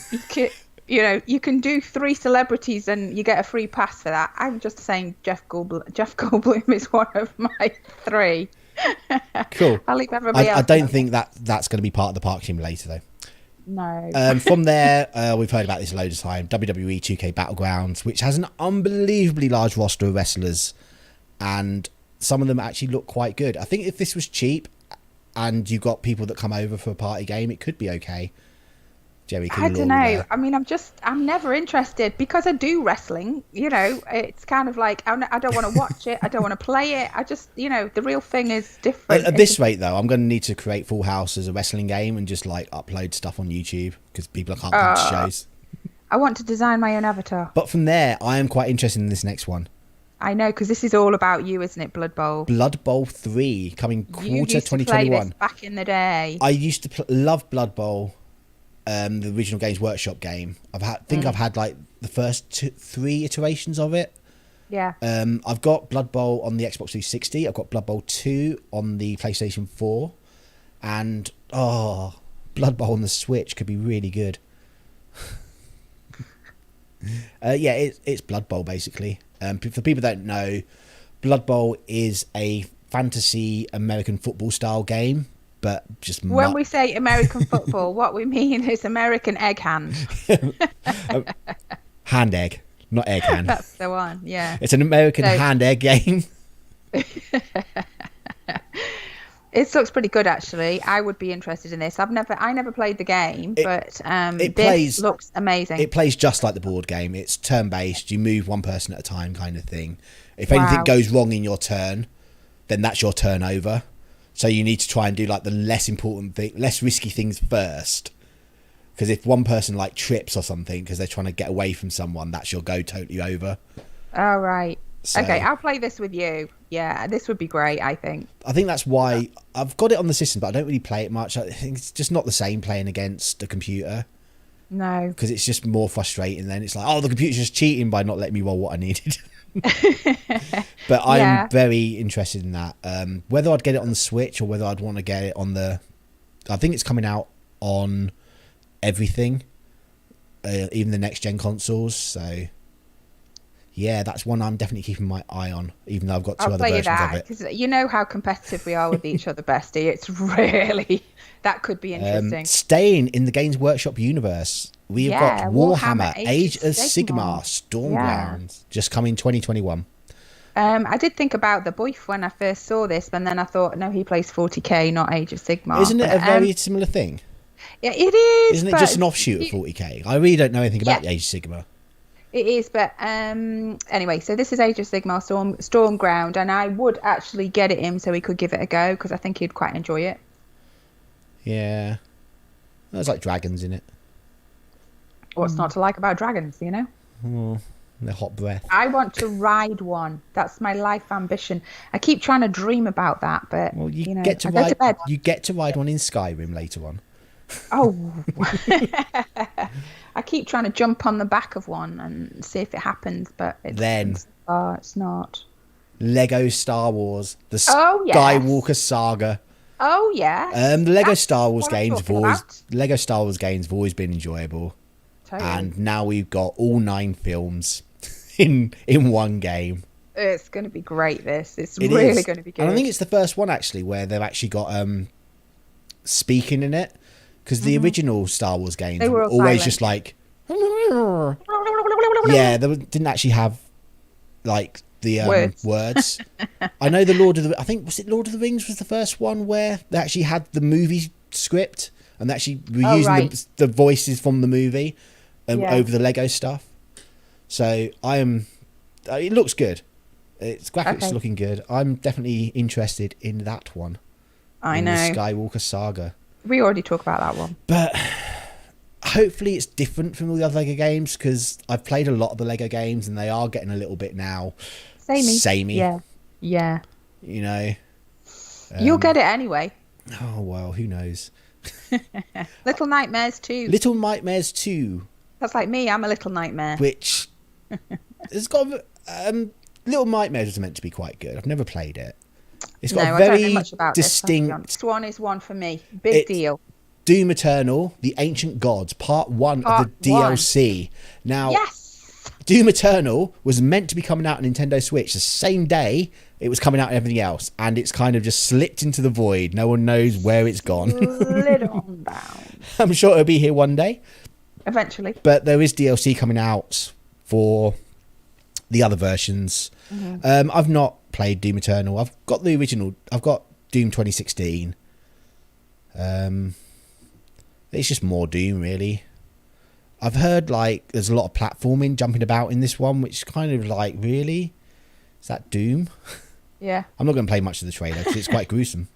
Speaker 2: you can do 3 celebrities and you get a free pass for that. I'm just saying Jeff Goldblum is one of my 3.
Speaker 1: Cool.
Speaker 2: I'll leave everybody else.
Speaker 1: I don't think that's going to be part of the park simulator though.
Speaker 2: No.
Speaker 1: From there, we've heard about this loads of time. WWE 2K Battlegrounds, which has an unbelievably large roster of wrestlers, and some of them actually look quite good. I think if this was cheap and you got people that come over for a party game, it could be okay. Jerry,
Speaker 2: I don't know. I mean, I'm never interested because I do wrestling. You know, it's kind of like I don't want to watch it. I don't want to play it. I just, the real thing is different.
Speaker 1: At this rate, though, I'm going to need to create Full House as a wrestling game and just like upload stuff on YouTube because people can't come to shows.
Speaker 2: I want to design my own avatar.
Speaker 1: But from there, I am quite interested in this next one.
Speaker 2: I know, because this is all about you, isn't it? Blood Bowl.
Speaker 1: Blood Bowl 3 coming quarter
Speaker 2: you used
Speaker 1: 2021.
Speaker 2: To play this back in the day.
Speaker 1: I used to love Blood Bowl. The original Games Workshop game. I've had like the first 3 iterations of it.
Speaker 2: Yeah.
Speaker 1: I've got Blood Bowl on the Xbox 360. I've got Blood Bowl 2 on the PlayStation 4, and Blood Bowl on the Switch could be really good. Yeah, it's Blood Bowl basically. For people that don't know, Blood Bowl is a fantasy American football style game. But just
Speaker 2: when we say American football, what we mean is American egg hand.
Speaker 1: Hand egg, not egg hand.
Speaker 2: That's the one, yeah.
Speaker 1: It's an American hand egg game.
Speaker 2: It looks pretty good, actually. I would be interested in this. I never played the game, but
Speaker 1: it
Speaker 2: this looks amazing.
Speaker 1: It plays just like the board game. It's turn-based. You move one person at a time, kind of thing. If
Speaker 2: Wow.
Speaker 1: anything goes wrong in your turn, then that's your turn over. So you need to try and do like the less important thing, less risky things first. Because if one person like trips or something because they're trying to get away from someone, that's your go totally over.
Speaker 2: Oh, right.
Speaker 1: So,
Speaker 2: Okay, I'll play this with you. Yeah, this would be great, I think.
Speaker 1: I think that's why I've got it on the system, but I don't really play it much. I think it's just not the same playing against a computer.
Speaker 2: No.
Speaker 1: Because it's just more frustrating then. It's like, oh, the computer's just cheating by not letting me roll what I needed. But I'm very interested in that. Whether I'd get it on the Switch or whether I'd want to get it on the... I think it's coming out on everything. Even the next-gen consoles. So, yeah, that's one I'm definitely keeping my eye on. Even though I've got two other versions of it.
Speaker 2: Because you know how competitive we are with each other, Bestie. It's really... That could be interesting.
Speaker 1: Staying in the Games Workshop universe, we've got Warhammer Age of Sigmar Stormgrounds, just coming 2021.
Speaker 2: I did think about the Boyf when I first saw this, but then I thought, no, he plays 40k, not Age of Sigmar.
Speaker 1: Isn't it a very similar thing?
Speaker 2: Yeah, it is.
Speaker 1: Isn't it just an offshoot of 40k? I really don't know anything about the Age of Sigmar.
Speaker 2: It is, but anyway, so this is Age of Sigmar Stormground, and I would actually get it in so he could give it a go, because I think he'd quite enjoy it.
Speaker 1: Yeah. There's like dragons in it.
Speaker 2: What's not to like about dragons, you know?
Speaker 1: Oh, the hot breath.
Speaker 2: I want to ride one. That's my life ambition. I keep trying to dream about that, but
Speaker 1: well, you
Speaker 2: know,
Speaker 1: get to
Speaker 2: I go to bed.
Speaker 1: You get to ride one in Skyrim later on.
Speaker 2: Oh. I keep trying to jump on the back of one and see if it happens, but it's not.
Speaker 1: Lego Star Wars, the Skywalker Saga.
Speaker 2: Oh yeah.
Speaker 1: The Lego Star Wars games have always been enjoyable.
Speaker 2: Totally.
Speaker 1: And now we've got all 9 films in one game.
Speaker 2: It's going to be great. It's really going to be good.
Speaker 1: And I think it's the first one actually where they've actually got speaking in it, because the original Star Wars games were always just like yeah, they didn't actually have like the words. I know I think was it Lord of the Rings was the first one where they actually had the movie script and they actually were using the voices from the movie over the Lego stuff. So it looks good. It's graphics looking good. I'm definitely interested in that one.
Speaker 2: I know.
Speaker 1: The Skywalker Saga.
Speaker 2: We already talked about that one.
Speaker 1: But hopefully it's different from all the other Lego games, because I've played a lot of the Lego games and they are getting a little bit now samey.
Speaker 2: Yeah.
Speaker 1: You know.
Speaker 2: You'll get it anyway.
Speaker 1: Oh, well, who knows?
Speaker 2: Little Nightmares 2.
Speaker 1: Little Nightmares 2.
Speaker 2: That's like me. I'm a little nightmare.
Speaker 1: Which it's got Little Nightmares was meant to be quite good. I've never played it. It's got a very distinct.
Speaker 2: This one is one for me. Big deal.
Speaker 1: Doom Eternal, The Ancient Gods, Part 1 of the DLC. Now, Doom Eternal was meant to be coming out on Nintendo Switch the same day it was coming out and everything else, and it's kind of just slipped into the void. No one knows where it's gone.
Speaker 2: Slid on down.
Speaker 1: I'm sure it'll be here one day.
Speaker 2: Eventually.
Speaker 1: But there is DLC coming out for the other versions. Mm-hmm. I've not played Doom Eternal. I've got the original. I've got Doom 2016. It's just more Doom, really. I've heard like there's a lot of platforming, jumping about in this one, which is kind of like, really? Is that Doom?
Speaker 2: Yeah.
Speaker 1: I'm not going to play much of the trailer because it's quite gruesome.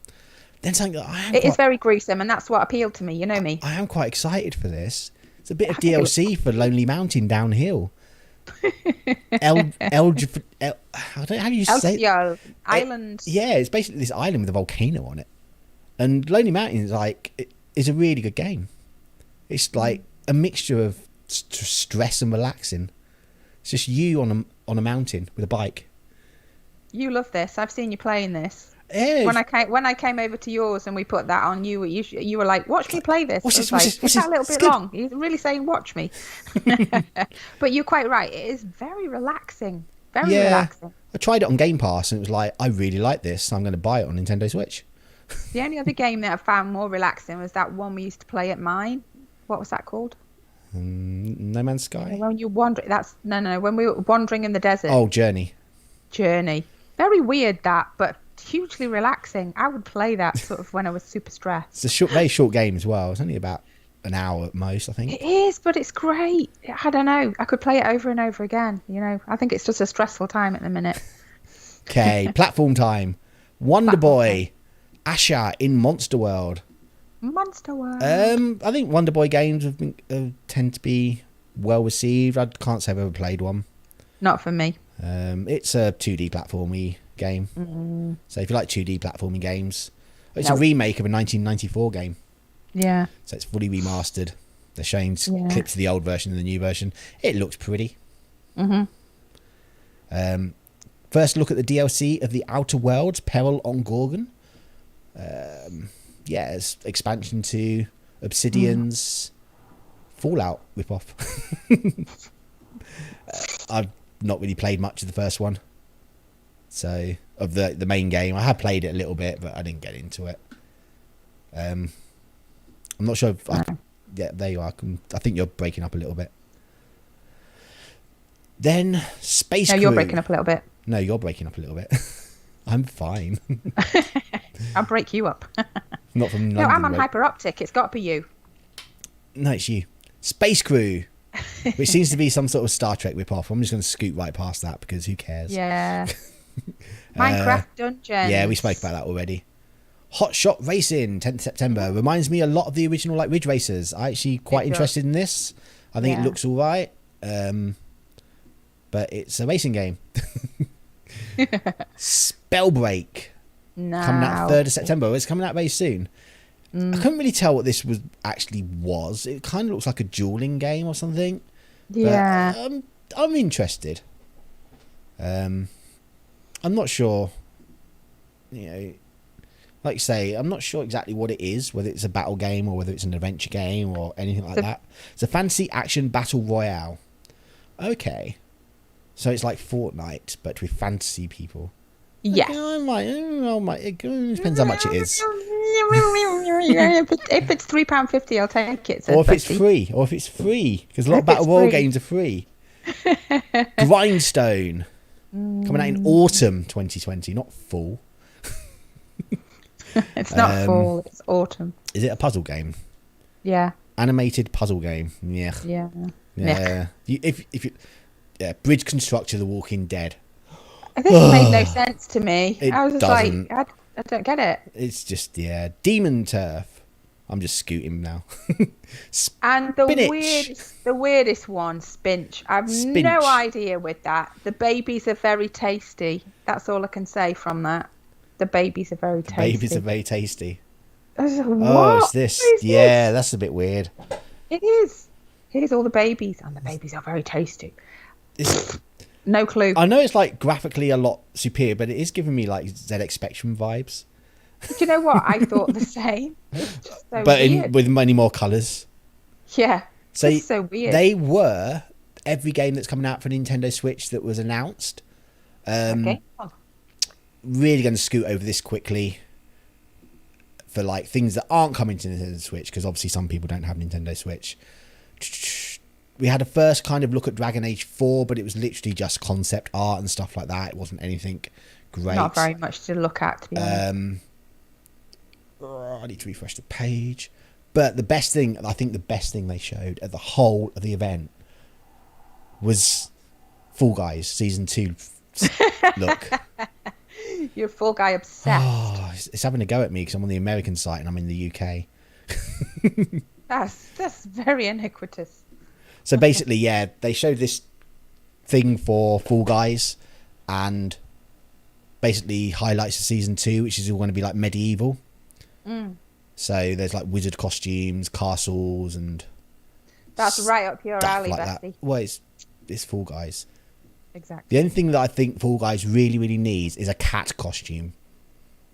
Speaker 1: Then something that
Speaker 2: is very gruesome, and that's what appealed to me. You know me.
Speaker 1: I am quite excited for this. It's a bit of DLC for Lonely Mountain Downhill. I don't know how you say it.
Speaker 2: Island.
Speaker 1: It's basically this island with a volcano on it. And Lonely Mountain is a really good game. It's like a mixture of stress and relaxing. It's just you on a mountain with a bike. You
Speaker 2: love this. I've seen you playing this.
Speaker 1: Yeah.
Speaker 2: When I came over to yours and we put that on, you were like, "Watch me play this."
Speaker 1: What's this?
Speaker 2: It's that a little bit long. You're really saying, "Watch me." But you're quite right. It is very relaxing. Very relaxing.
Speaker 1: I tried it on Game Pass and it was like, I really like this. So I'm going to buy it on Nintendo Switch.
Speaker 2: The only other game that I found more relaxing was that one we used to play at mine. What was that called?
Speaker 1: No Man's Sky.
Speaker 2: When you wander, when we were wandering in the desert.
Speaker 1: Oh, Journey.
Speaker 2: Very weird that, but hugely relaxing. I would play that sort of when I was super stressed.
Speaker 1: It's a very short game as well. It's only about an hour at most, I think.
Speaker 2: It is, but it's great. I don't know. I could play it over and over again. I think it's just a stressful time at the minute.
Speaker 1: Okay, platform time. Wonder Boy, Asha in Monster World.
Speaker 2: Monster World.
Speaker 1: I think Wonder Boy games tend to be well received. I can't say I've ever played one.
Speaker 2: Not for me.
Speaker 1: It's a 2D platformy game.
Speaker 2: Mm-hmm.
Speaker 1: So if you like 2D platforming games, it's a remake of a 1994 game.
Speaker 2: Yeah.
Speaker 1: So it's fully remastered. They're showing clips of the old version and the new version. It looks pretty.
Speaker 2: Mm-hmm.
Speaker 1: First look at the DLC of The Outer Worlds, Peril on Gorgon. It's expansion to Obsidian's Fallout ripoff. I've not really played much of the first one. So, of the main game. I have played it a little bit, but I didn't get into it. I'm not sure if... yeah, there you are. I think you're breaking up a little bit. Then, Space Crew.
Speaker 2: No, you're breaking up a little bit.
Speaker 1: No, you're breaking up a little bit. I'm fine.
Speaker 2: I'll break you up.
Speaker 1: Not from London.
Speaker 2: No, I'm on hyperoptic. It's got to be you.
Speaker 1: No, it's you. Space Crew, which seems to be some sort of Star Trek ripoff. I'm just going to scoot right past that because who cares?
Speaker 2: Yeah. Minecraft Dungeons.
Speaker 1: Yeah, we spoke about that already. Hotshot Racing, 10th September. Reminds me a lot of the original Ridge Racers. I'm actually quite interested in this. I think it looks all right. But it's a racing game. Spellbreak.
Speaker 2: No.
Speaker 1: Coming out 3rd of September. It's coming out very soon. I couldn't really tell what this was. It kind of looks like a dueling game or something.
Speaker 2: Yeah.
Speaker 1: But, I'm interested. I'm not sure. Like you say, I'm not sure exactly what it is, whether it's a battle game or whether it's an adventure game or anything like that. It's a fantasy action battle royale. Okay. So it's like Fortnite, but with fantasy people.
Speaker 2: Yes.
Speaker 1: Okay, it depends how much it is.
Speaker 2: If it's £3.50, I'll take it.
Speaker 1: Or if it's free. Because a lot of battle royale games are free. Grindstone. Coming out in autumn 2020, not fall.
Speaker 2: It's not fall, it's autumn.
Speaker 1: Is it a puzzle game?
Speaker 2: Yeah.
Speaker 1: Animated puzzle game. Yeah.
Speaker 2: Yeah.
Speaker 1: Bridge constructor, The Walking Dead.
Speaker 2: This made no sense to me. I was just
Speaker 1: doesn't.
Speaker 2: like, I don't get it.
Speaker 1: It's just, Demon Turf. I'm just scooting now.
Speaker 2: And the weirdest one, Spinch. I've no idea with that. The babies are very tasty. That's all I can say from that. The babies are very tasty.
Speaker 1: Oh, it's this. Yeah, that's a bit weird.
Speaker 2: It is. Here's all the babies, and the babies are very tasty. No clue.
Speaker 1: I know it's like graphically a lot superior, but it is giving me like ZX Spectrum vibes.
Speaker 2: Do you know what? I thought the same. It's just so
Speaker 1: but
Speaker 2: weird.
Speaker 1: with many more colours.
Speaker 2: Yeah.
Speaker 1: So
Speaker 2: it's so weird.
Speaker 1: They were every game that's coming out for Nintendo Switch that was announced.
Speaker 2: Okay.
Speaker 1: Really going to scoot over this quickly for like things that aren't coming to Nintendo Switch, because obviously some people don't have Nintendo Switch. We had a first kind of look at Dragon Age 4, but it was literally just concept art and stuff like that. It wasn't anything great.
Speaker 2: Not very much to look at, to be honest.
Speaker 1: I need to refresh the page. But the best thing they showed at the whole of the event was Fall Guys Season 2 look.
Speaker 2: You're Fall Guy obsessed.
Speaker 1: Oh, it's having a go at me because I'm on the American site and I'm in the UK.
Speaker 2: That's very iniquitous.
Speaker 1: So basically, they showed this thing for Fall Guys and basically highlights of Season 2, which is all going to be like medieval. So there's like wizard costumes, castles, and...
Speaker 2: That's right up your alley,
Speaker 1: like
Speaker 2: Bessie.
Speaker 1: That. Well, it's Fall Guys.
Speaker 2: Exactly.
Speaker 1: The only thing that I think Fall Guys really, really needs is a cat costume.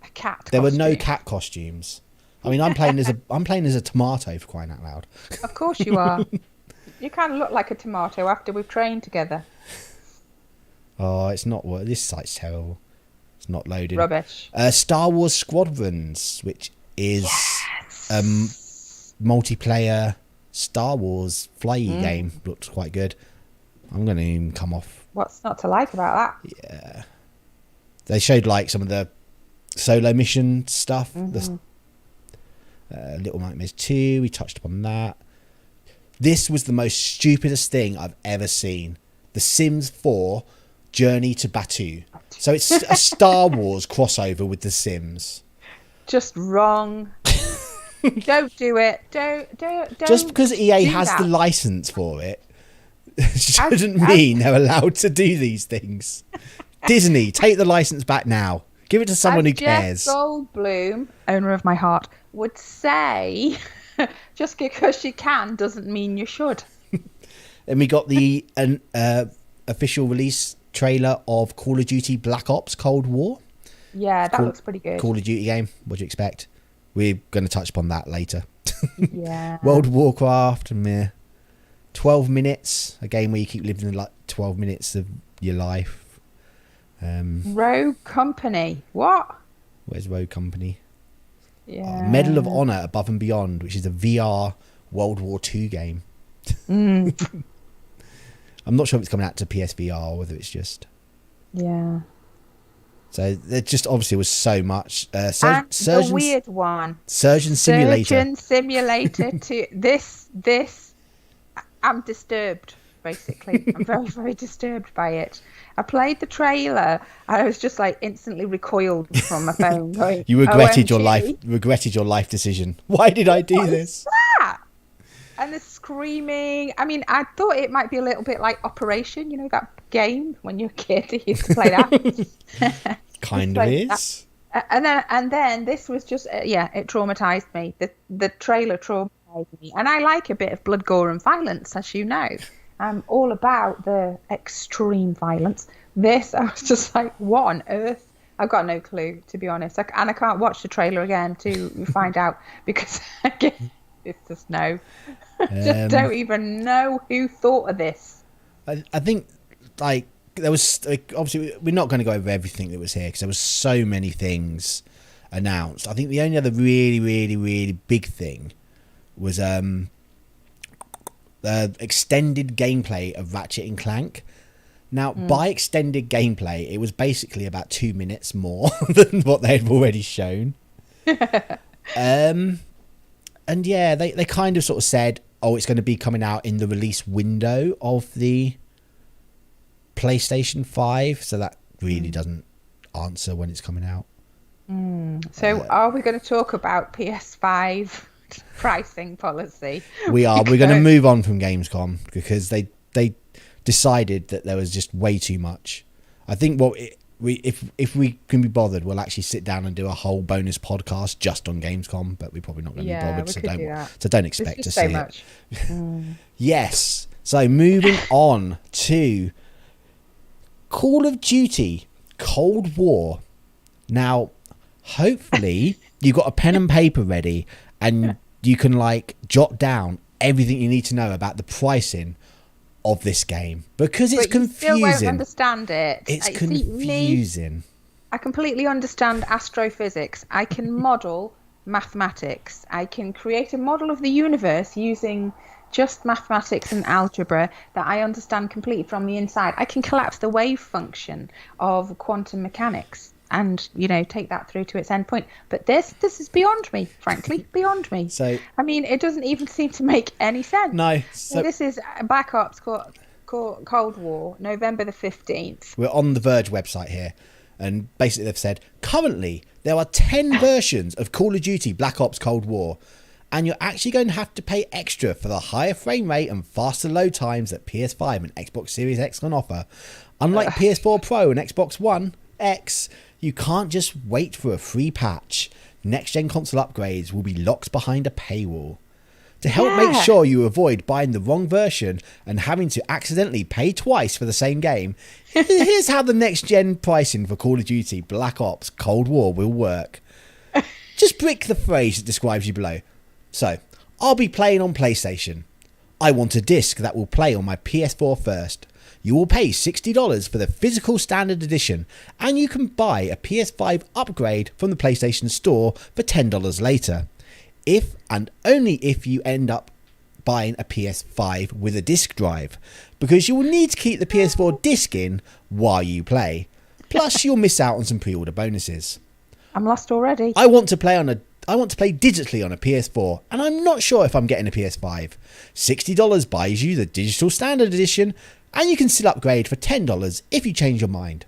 Speaker 2: A cat
Speaker 1: There
Speaker 2: costume.
Speaker 1: were no cat costumes. I mean, I'm playing as a tomato, for crying out loud.
Speaker 2: Of course you are. You kind of look like a tomato after we've trained together.
Speaker 1: Oh, it's not... This site's terrible. It's not loading.
Speaker 2: Rubbish.
Speaker 1: Star Wars Squadrons, which is multiplayer Star Wars flyy game. Looks quite good. I'm going to come off.
Speaker 2: What's not to like about that?
Speaker 1: Yeah. They showed like some of the solo mission stuff.
Speaker 2: Mm-hmm.
Speaker 1: Little Nightmares 2, we touched upon that. This was the most stupidest thing I've ever seen. The Sims 4 Journey to Batuu. So it's a Star Wars crossover with The Sims.
Speaker 2: Just wrong. Don't do it. Don't.
Speaker 1: Just because EA has the license for it shouldn't mean they're allowed to do these things. Disney, take the license back now. Give it to someone who cares.
Speaker 2: Jeff Goldblum, owner of my heart, would say, just because you can doesn't mean you should.
Speaker 1: And we got the official release trailer of Call of Duty Black Ops Cold War.
Speaker 2: Yeah, that looks pretty good.
Speaker 1: Call of Duty game. What do you expect? We're going to touch upon that later.
Speaker 2: Yeah.
Speaker 1: World of Warcraft, 12 minutes. A game where you keep living like 12 minutes of your life.
Speaker 2: Rogue Company. What?
Speaker 1: Where's Rogue Company?
Speaker 2: Yeah.
Speaker 1: Medal of Honor Above and Beyond, which is a VR World War II game. I'm not sure if it's coming out to PSVR or whether it's just...
Speaker 2: Yeah.
Speaker 1: So there just obviously was so much.
Speaker 2: And the weird one.
Speaker 1: Surgeon Simulator.
Speaker 2: Surgeon Simulator to this. I'm disturbed, basically. I'm very, very disturbed by it. I played the trailer. I was just like instantly recoiled from my phone. Going,
Speaker 1: you regretted
Speaker 2: OMG.
Speaker 1: your life decision. Why did I do this?
Speaker 2: That? And the screaming. I mean, I thought it might be a little bit like Operation. You know that game when you're a kid, you used to play that.
Speaker 1: Kind of is.
Speaker 2: And then this was just it traumatized me. The trailer traumatized me, and I like a bit of blood, gore, and violence, as you know. I'm all about the extreme violence. This, I was just like, what on earth? I've got no clue, to be honest. And I can't watch the trailer again to find out because it's just no. Just don't even know who thought of this.
Speaker 1: I think like there was obviously we're not going to go over everything that was here because there was so many things announced. I think the only other really, really, really big thing was the extended gameplay of Ratchet and Clank. Now, by extended gameplay, it was basically about 2 minutes more than what they had already shown. And yeah, they kind of sort of said, oh, it's going to be coming out in the release window of the PlayStation 5. So that really doesn't answer when it's coming out.
Speaker 2: So are we going to talk about PS5 pricing policy?
Speaker 1: We are. We're going to move on from Gamescom because they decided that there was just way too much. I think if we can be bothered, we'll actually sit down and do a whole bonus podcast just on Gamescom, but we're probably not going to be bothered, so don't expect to see it. Yes. So moving on to Call of Duty Cold War. Now, hopefully you got a pen and paper ready and you can like jot down everything you need to know about the pricing of this game because it's confusing.
Speaker 2: You still won't understand it.
Speaker 1: It's confusing.
Speaker 2: I completely understand astrophysics. I can model mathematics. I can create a model of the universe using just mathematics and algebra that I understand completely from the inside. I can collapse the wave function of quantum mechanics and, you know, take that through to its endpoint. But this is beyond me, frankly, beyond me. So, I mean, it doesn't even seem to make any sense.
Speaker 1: No.
Speaker 2: So this is Black Ops Cold War, November the 15th.
Speaker 1: We're on the Verge website here. And basically they've said, currently, there are 10 versions of Call of Duty Black Ops Cold War. And you're actually going to have to pay extra for the higher frame rate and faster load times that PS5 and Xbox Series X can offer. Unlike PS4 Pro and Xbox One X, you can't just wait for a free patch. Next-gen console upgrades will be locked behind a paywall. To help make sure you avoid buying the wrong version and having to accidentally pay twice for the same game, here's how the next-gen pricing for Call of Duty Black Ops Cold War will work. Just brick the phrase that describes you below. So, I'll be playing on PlayStation. I want a disc that will play on my PS4 first. You will pay $60 for the physical standard edition, and you can buy a PS5 upgrade from the PlayStation Store for $10 later. If and only if you end up buying a PS5 with a disc drive, because you will need to keep the PS4 disc in while you play. Plus, you'll miss out on some pre-order bonuses.
Speaker 2: I'm lost already.
Speaker 1: I want to play digitally on a PS4, and I'm not sure if I'm getting a PS5. $60 buys you the digital standard edition, and you can still upgrade for $10 if you change your mind.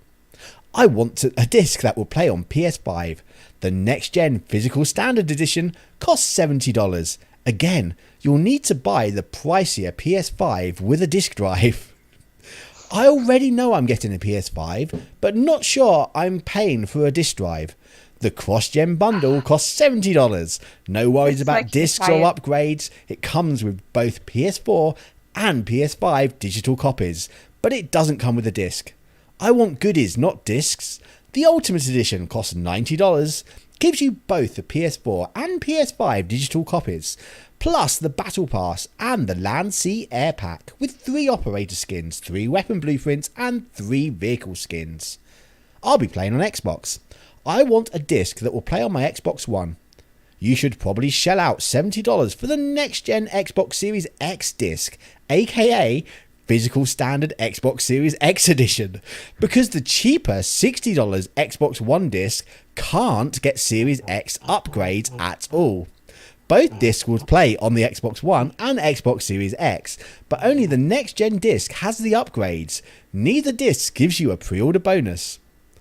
Speaker 1: I want a disc that will play on PS5. The next gen physical standard edition costs $70. Again, you'll need to buy the pricier PS5 with a disc drive. I already know I'm getting a PS5, but not sure I'm paying for a disc drive. The cross-gen bundle costs $70. No worries about discs or upgrades. It comes with both PS4 and PS5 digital copies, but it doesn't come with a disc. I want goodies, not discs. The Ultimate Edition costs $90. Gives you both the PS4 and PS5 digital copies, plus the Battle Pass and the Land Sea Air Pack with 3 operator skins, 3 weapon blueprints and 3 vehicle skins. I'll be playing on Xbox. I want a disc that will play on my Xbox One. You should probably shell out $70 for the next gen Xbox Series X disc, aka physical standard Xbox Series X edition, because the cheaper $60 Xbox One disc can't get Series X upgrades at all. Both discs will play on the Xbox One and Xbox Series X, but only the next gen disc has the upgrades. Neither disc gives you a pre-order bonus.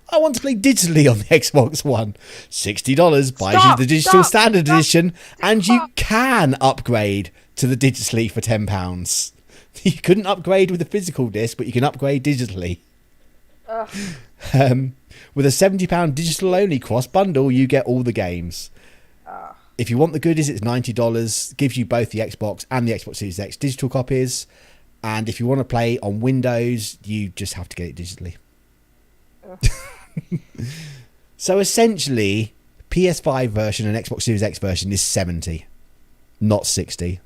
Speaker 1: I want to play digitally on the Xbox One. $60 buys you the digital standard edition, and you can upgrade to the digitally for £10. You couldn't upgrade with a physical disc, but you can upgrade digitally. With a £70 digital only cross bundle, you get all the games. If you want the goodies, it's $90. Gives you both the Xbox and the Xbox Series X digital copies. And if you want to play on Windows, you just have to get it digitally. So essentially, PS5 version and Xbox Series X version is $70, not $60.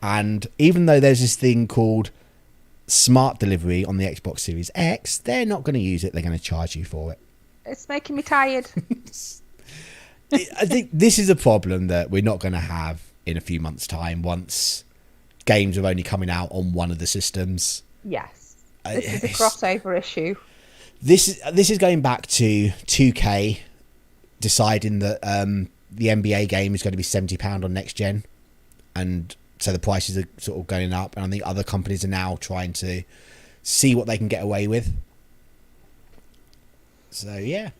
Speaker 1: And even though there's this thing called smart delivery on the Xbox Series X, they're not going to use it. They're going to charge you for it.
Speaker 2: It's making me tired.
Speaker 1: I think this is a problem that we're not going to have in a few months' time once games are only coming out on one of the systems.
Speaker 2: Yes. This is a crossover issue.
Speaker 1: This is going back to 2K deciding that the NBA game is going to be £70 on next gen, and so the prices are sort of going up, and I think other companies are now trying to see what they can get away with. So yeah.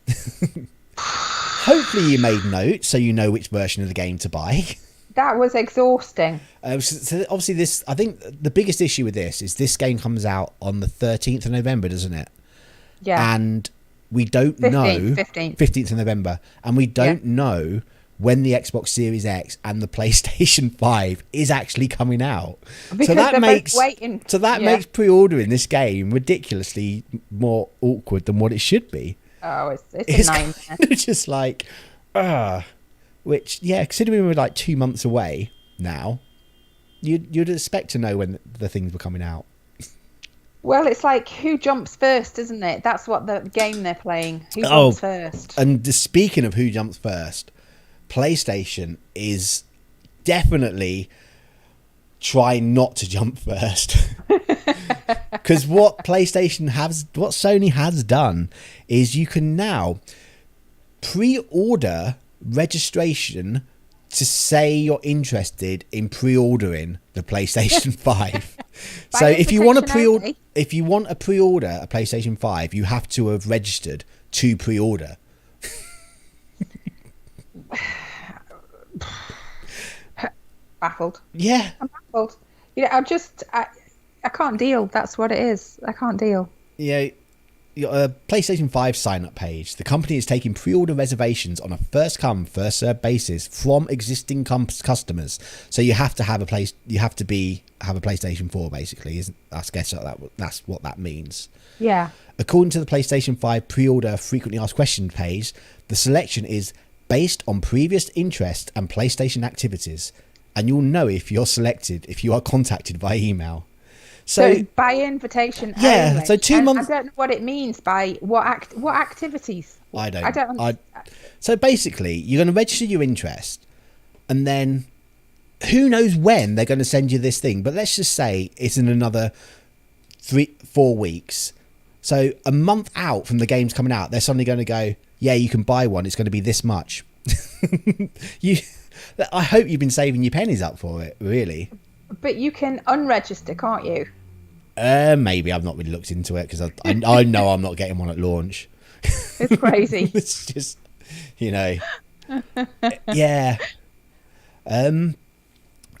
Speaker 1: Hopefully you made note so you know which version of the game to buy.
Speaker 2: That was exhausting.
Speaker 1: So obviously I think the biggest issue with this is this game comes out on the 13th of November, doesn't it?
Speaker 2: Yeah.
Speaker 1: And we don't know 15th of November, and we don't know when the Xbox Series X and the PlayStation 5 is actually coming out.
Speaker 2: Because
Speaker 1: so that makes
Speaker 2: waiting.
Speaker 1: So that makes pre-ordering this game ridiculously more awkward than what it should be.
Speaker 2: Oh, it's a nightmare.
Speaker 1: Kind of just like, which, yeah, considering we're like 2 months away now, you'd expect to know when the things were coming out.
Speaker 2: Well, it's like who jumps first, isn't it? That's what the game they're playing. Who jumps first?
Speaker 1: And speaking of who jumps first, PlayStation is definitely trying not to jump first. Because what Sony has done is you can now pre-order registration to say you're interested in pre-ordering the PlayStation 5. So if you want to pre-order a PlayStation 5, you have to have registered to pre-order.
Speaker 2: Baffled.
Speaker 1: Yeah.
Speaker 2: I'm baffled. I can't deal. That's what it is. I can't deal.
Speaker 1: Yeah. PlayStation 5 Signup Page. The company is taking pre-order reservations on a first-come, first-served basis from existing customers. So you have to have a PlayStation 4, basically. I guess that's what that means.
Speaker 2: Yeah.
Speaker 1: According to the PlayStation 5 pre-order frequently asked questions page, the selection is based on previous interest and PlayStation activities, and you'll know if you're selected if you are contacted by email.
Speaker 2: So by invitation.
Speaker 1: Yeah.
Speaker 2: Only.
Speaker 1: So 2 months.
Speaker 2: I don't know what it means by what activities.
Speaker 1: I don't. So basically, you're going to register your interest, and then who knows when they're going to send you this thing. But let's just say it's in another 3-4 weeks. So a month out from the game's coming out, they're suddenly going to go, yeah, you can buy one. It's going to be this much. I hope you've been saving your pennies up for it, really.
Speaker 2: But you can unregister, can't you?
Speaker 1: Maybe. I've not really looked into it because I know I'm not getting one at launch.
Speaker 2: It's crazy.
Speaker 1: It's just, yeah.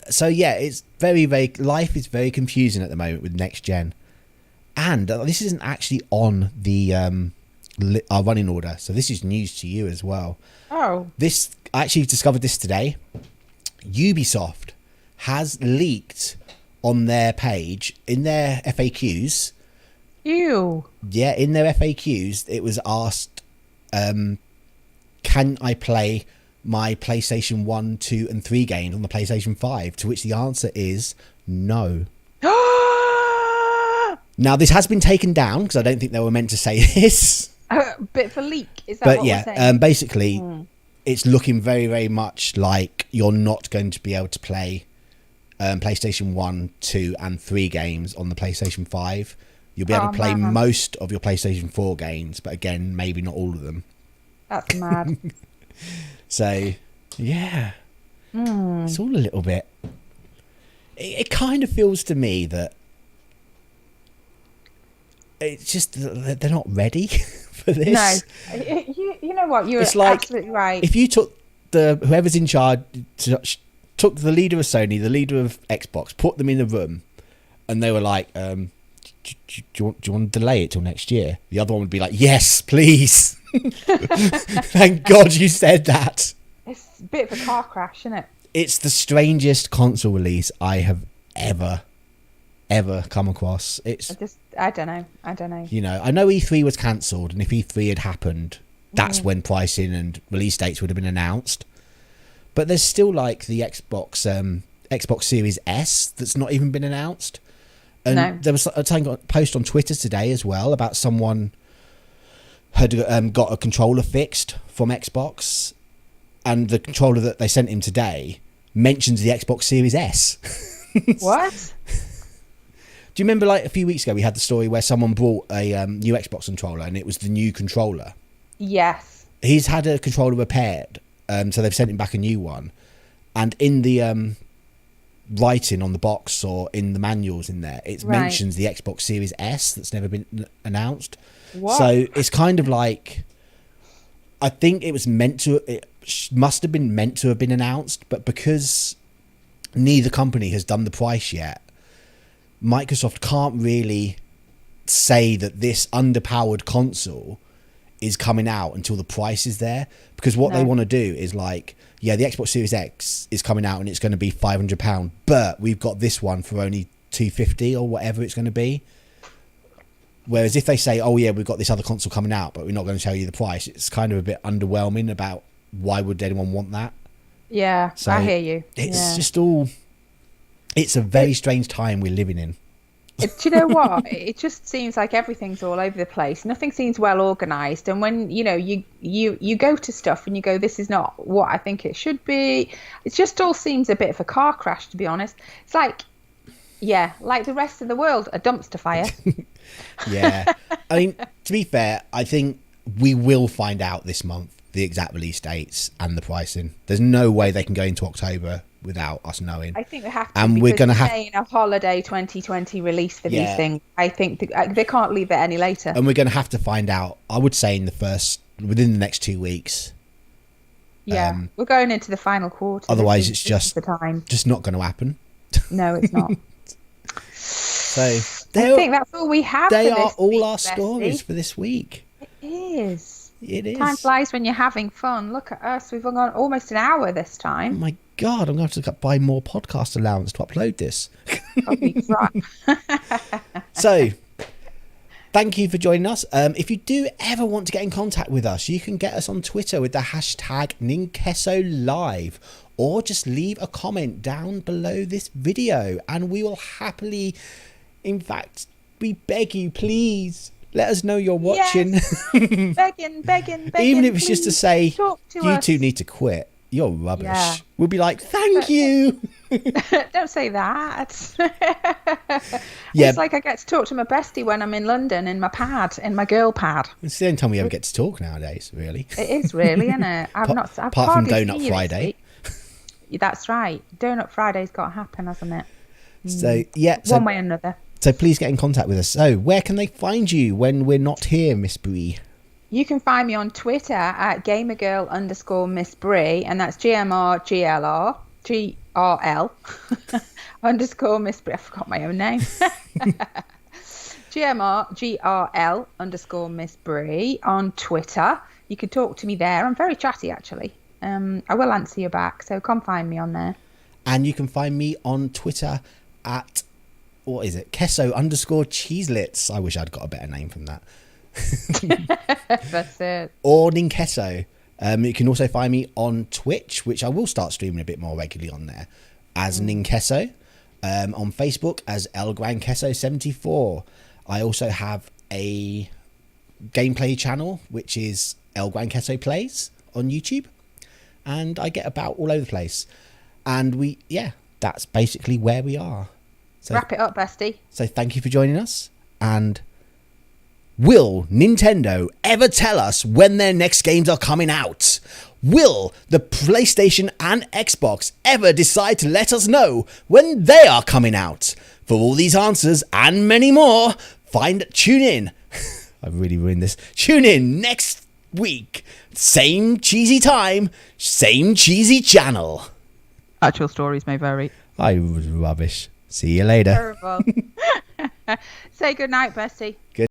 Speaker 1: So yeah, it's very, very, life is very confusing at the moment with next gen. And this isn't actually on the our running order, so this is news to you as well.
Speaker 2: Oh.
Speaker 1: I actually discovered this today. Ubisoft has leaked on their page, in their FAQs.
Speaker 2: Ew.
Speaker 1: Yeah, in their FAQs, it was asked, can I play my PlayStation 1, 2 and 3 games on the PlayStation 5? To which the answer is no. Now, this has been taken down because I don't think they were meant to say this.
Speaker 2: Bit for leak, is that
Speaker 1: but
Speaker 2: what
Speaker 1: yeah,
Speaker 2: we're saying?
Speaker 1: basically, it's looking very, very much like you're not going to be able to play PlayStation 1, 2 and 3 games on the PlayStation 5. You'll be able to play most of your PlayStation 4 games, but again, maybe not all of them.
Speaker 2: That's mad.
Speaker 1: So, yeah. It's all a little bit... It kind of feels to me that it's just they're not ready for this.
Speaker 2: No. You know what? You're absolutely right.
Speaker 1: If you took whoever's in charge, took the leader of Sony, the leader of Xbox, put them in a room, and they were like, do you want to delay it till next year? The other one would be like, yes, please. Thank God you said that.
Speaker 2: It's a bit of a car crash, isn't it?
Speaker 1: It's the strangest console release I have ever come across.
Speaker 2: I don't know.
Speaker 1: I know E3 was cancelled, and if E3 had happened, that's when pricing and release dates would have been announced. But there's still like the Xbox Series S that's not even been announced. And there was a post on Twitter today as well about someone had got a controller fixed from Xbox, and the controller that they sent him today mentions the Xbox Series S.
Speaker 2: What?
Speaker 1: Do you remember like a few weeks ago we had the story where someone brought a new Xbox controller and it was the new controller?
Speaker 2: Yes.
Speaker 1: He's had a controller repaired, so they've sent him back a new one. And in the writing on the box or in the manuals in there, it mentions the Xbox Series S that's never been announced.
Speaker 2: What?
Speaker 1: So it's kind of like, I think it must have been meant to have been announced, but because neither company has done the price yet, Microsoft can't really say that this underpowered console is coming out until the price is there, because what they want to do is like, yeah, the Xbox Series X is coming out and it's going to be £500, but we've got this one for only $250 or whatever it's going to be. Whereas if they say, oh yeah, we've got this other console coming out, but we're not going to tell you the price, it's kind of a bit underwhelming about why would anyone want that.
Speaker 2: Yeah, so I hear you.
Speaker 1: It's just all... It's a very strange time we're living in.
Speaker 2: Do you know what? It just seems like everything's all over the place. Nothing seems well organised. And when, you go to stuff and you go, this is not what I think it should be. It just all seems a bit of a car crash, to be honest. It's like, like the rest of the world, a dumpster fire.
Speaker 1: Yeah. I mean, to be fair, I think we will find out this month the exact release dates and the pricing. There's no way they can go into October without us knowing.
Speaker 2: I think they have to,
Speaker 1: and we're going to have
Speaker 2: a holiday 2020 release for these things. I think they can't leave it any later.
Speaker 1: And we're going to have to find out, I would say within the next 2 weeks.
Speaker 2: Yeah, we're going into the final quarter.
Speaker 1: Otherwise it's just not going to happen.
Speaker 2: No, it's not.
Speaker 1: So
Speaker 2: I think that's all we have.
Speaker 1: They
Speaker 2: for
Speaker 1: are
Speaker 2: this
Speaker 1: all
Speaker 2: week,
Speaker 1: our
Speaker 2: Bestie.
Speaker 1: Stories for this week.
Speaker 2: It is.
Speaker 1: It is.
Speaker 2: Time flies when you're having fun. Look at us. We've gone almost an hour this time.
Speaker 1: Oh my God, I'm going to have to buy more podcast allowance to upload this. So, thank you for joining us. If you do ever want to get in contact with us, you can get us on Twitter with the hashtag NinquesoLive, or just leave a comment down below this video and we will happily, in fact, we beg you, please, let us know you're watching.
Speaker 2: Yes. begging.
Speaker 1: Even if it's just to say,
Speaker 2: you
Speaker 1: two need to quit. You're rubbish. Yeah. We'll be like, thank you.
Speaker 2: Don't say that.
Speaker 1: Yeah.
Speaker 2: It's like I get to talk to my bestie when I'm in London in my girl pad.
Speaker 1: It's the only time we ever get to talk nowadays, really.
Speaker 2: It is really, isn't it? I've
Speaker 1: Apart from
Speaker 2: hardly seen
Speaker 1: Donut
Speaker 2: you this
Speaker 1: Friday.
Speaker 2: week. That's right. Donut Friday's got to happen, hasn't it?
Speaker 1: So, yeah.
Speaker 2: One way or another.
Speaker 1: So please get in contact with us. So where can they find you when we're not here, Miss Bree?
Speaker 2: You can find me on Twitter at gamergirl_Miss Bree, and that's GMRGLR _Miss Bree. I forgot my own name. GMRGRL_Miss Bree on Twitter. You can talk to me there. I'm very chatty, actually. I will answer you back, so come find me on there.
Speaker 1: And you can find me on Twitter at, what is it? Kesso_Cheeselits. I wish I'd got a better name from that.
Speaker 2: That's it.
Speaker 1: Or Ninqueso. You can also find me on Twitch, which I will start streaming a bit more regularly on there, as Ninqueso. On Facebook as ElGranQueso74. I also have a gameplay channel, which is ElGranQueso Plays on YouTube. And I get about all over the place. And that's basically where we are. So,
Speaker 2: wrap it up, bestie.
Speaker 1: So thank you for joining us. And will Nintendo ever tell us when their next games are coming out? Will the PlayStation and Xbox ever decide to let us know when they are coming out? For all these answers and many more, tune in. I've really ruined this. Tune in next week. Same cheesy time, same cheesy channel.
Speaker 2: Actual stories may vary.
Speaker 1: I was rubbish. See you later.
Speaker 2: Terrible. Say good night, bestie.
Speaker 1: Good.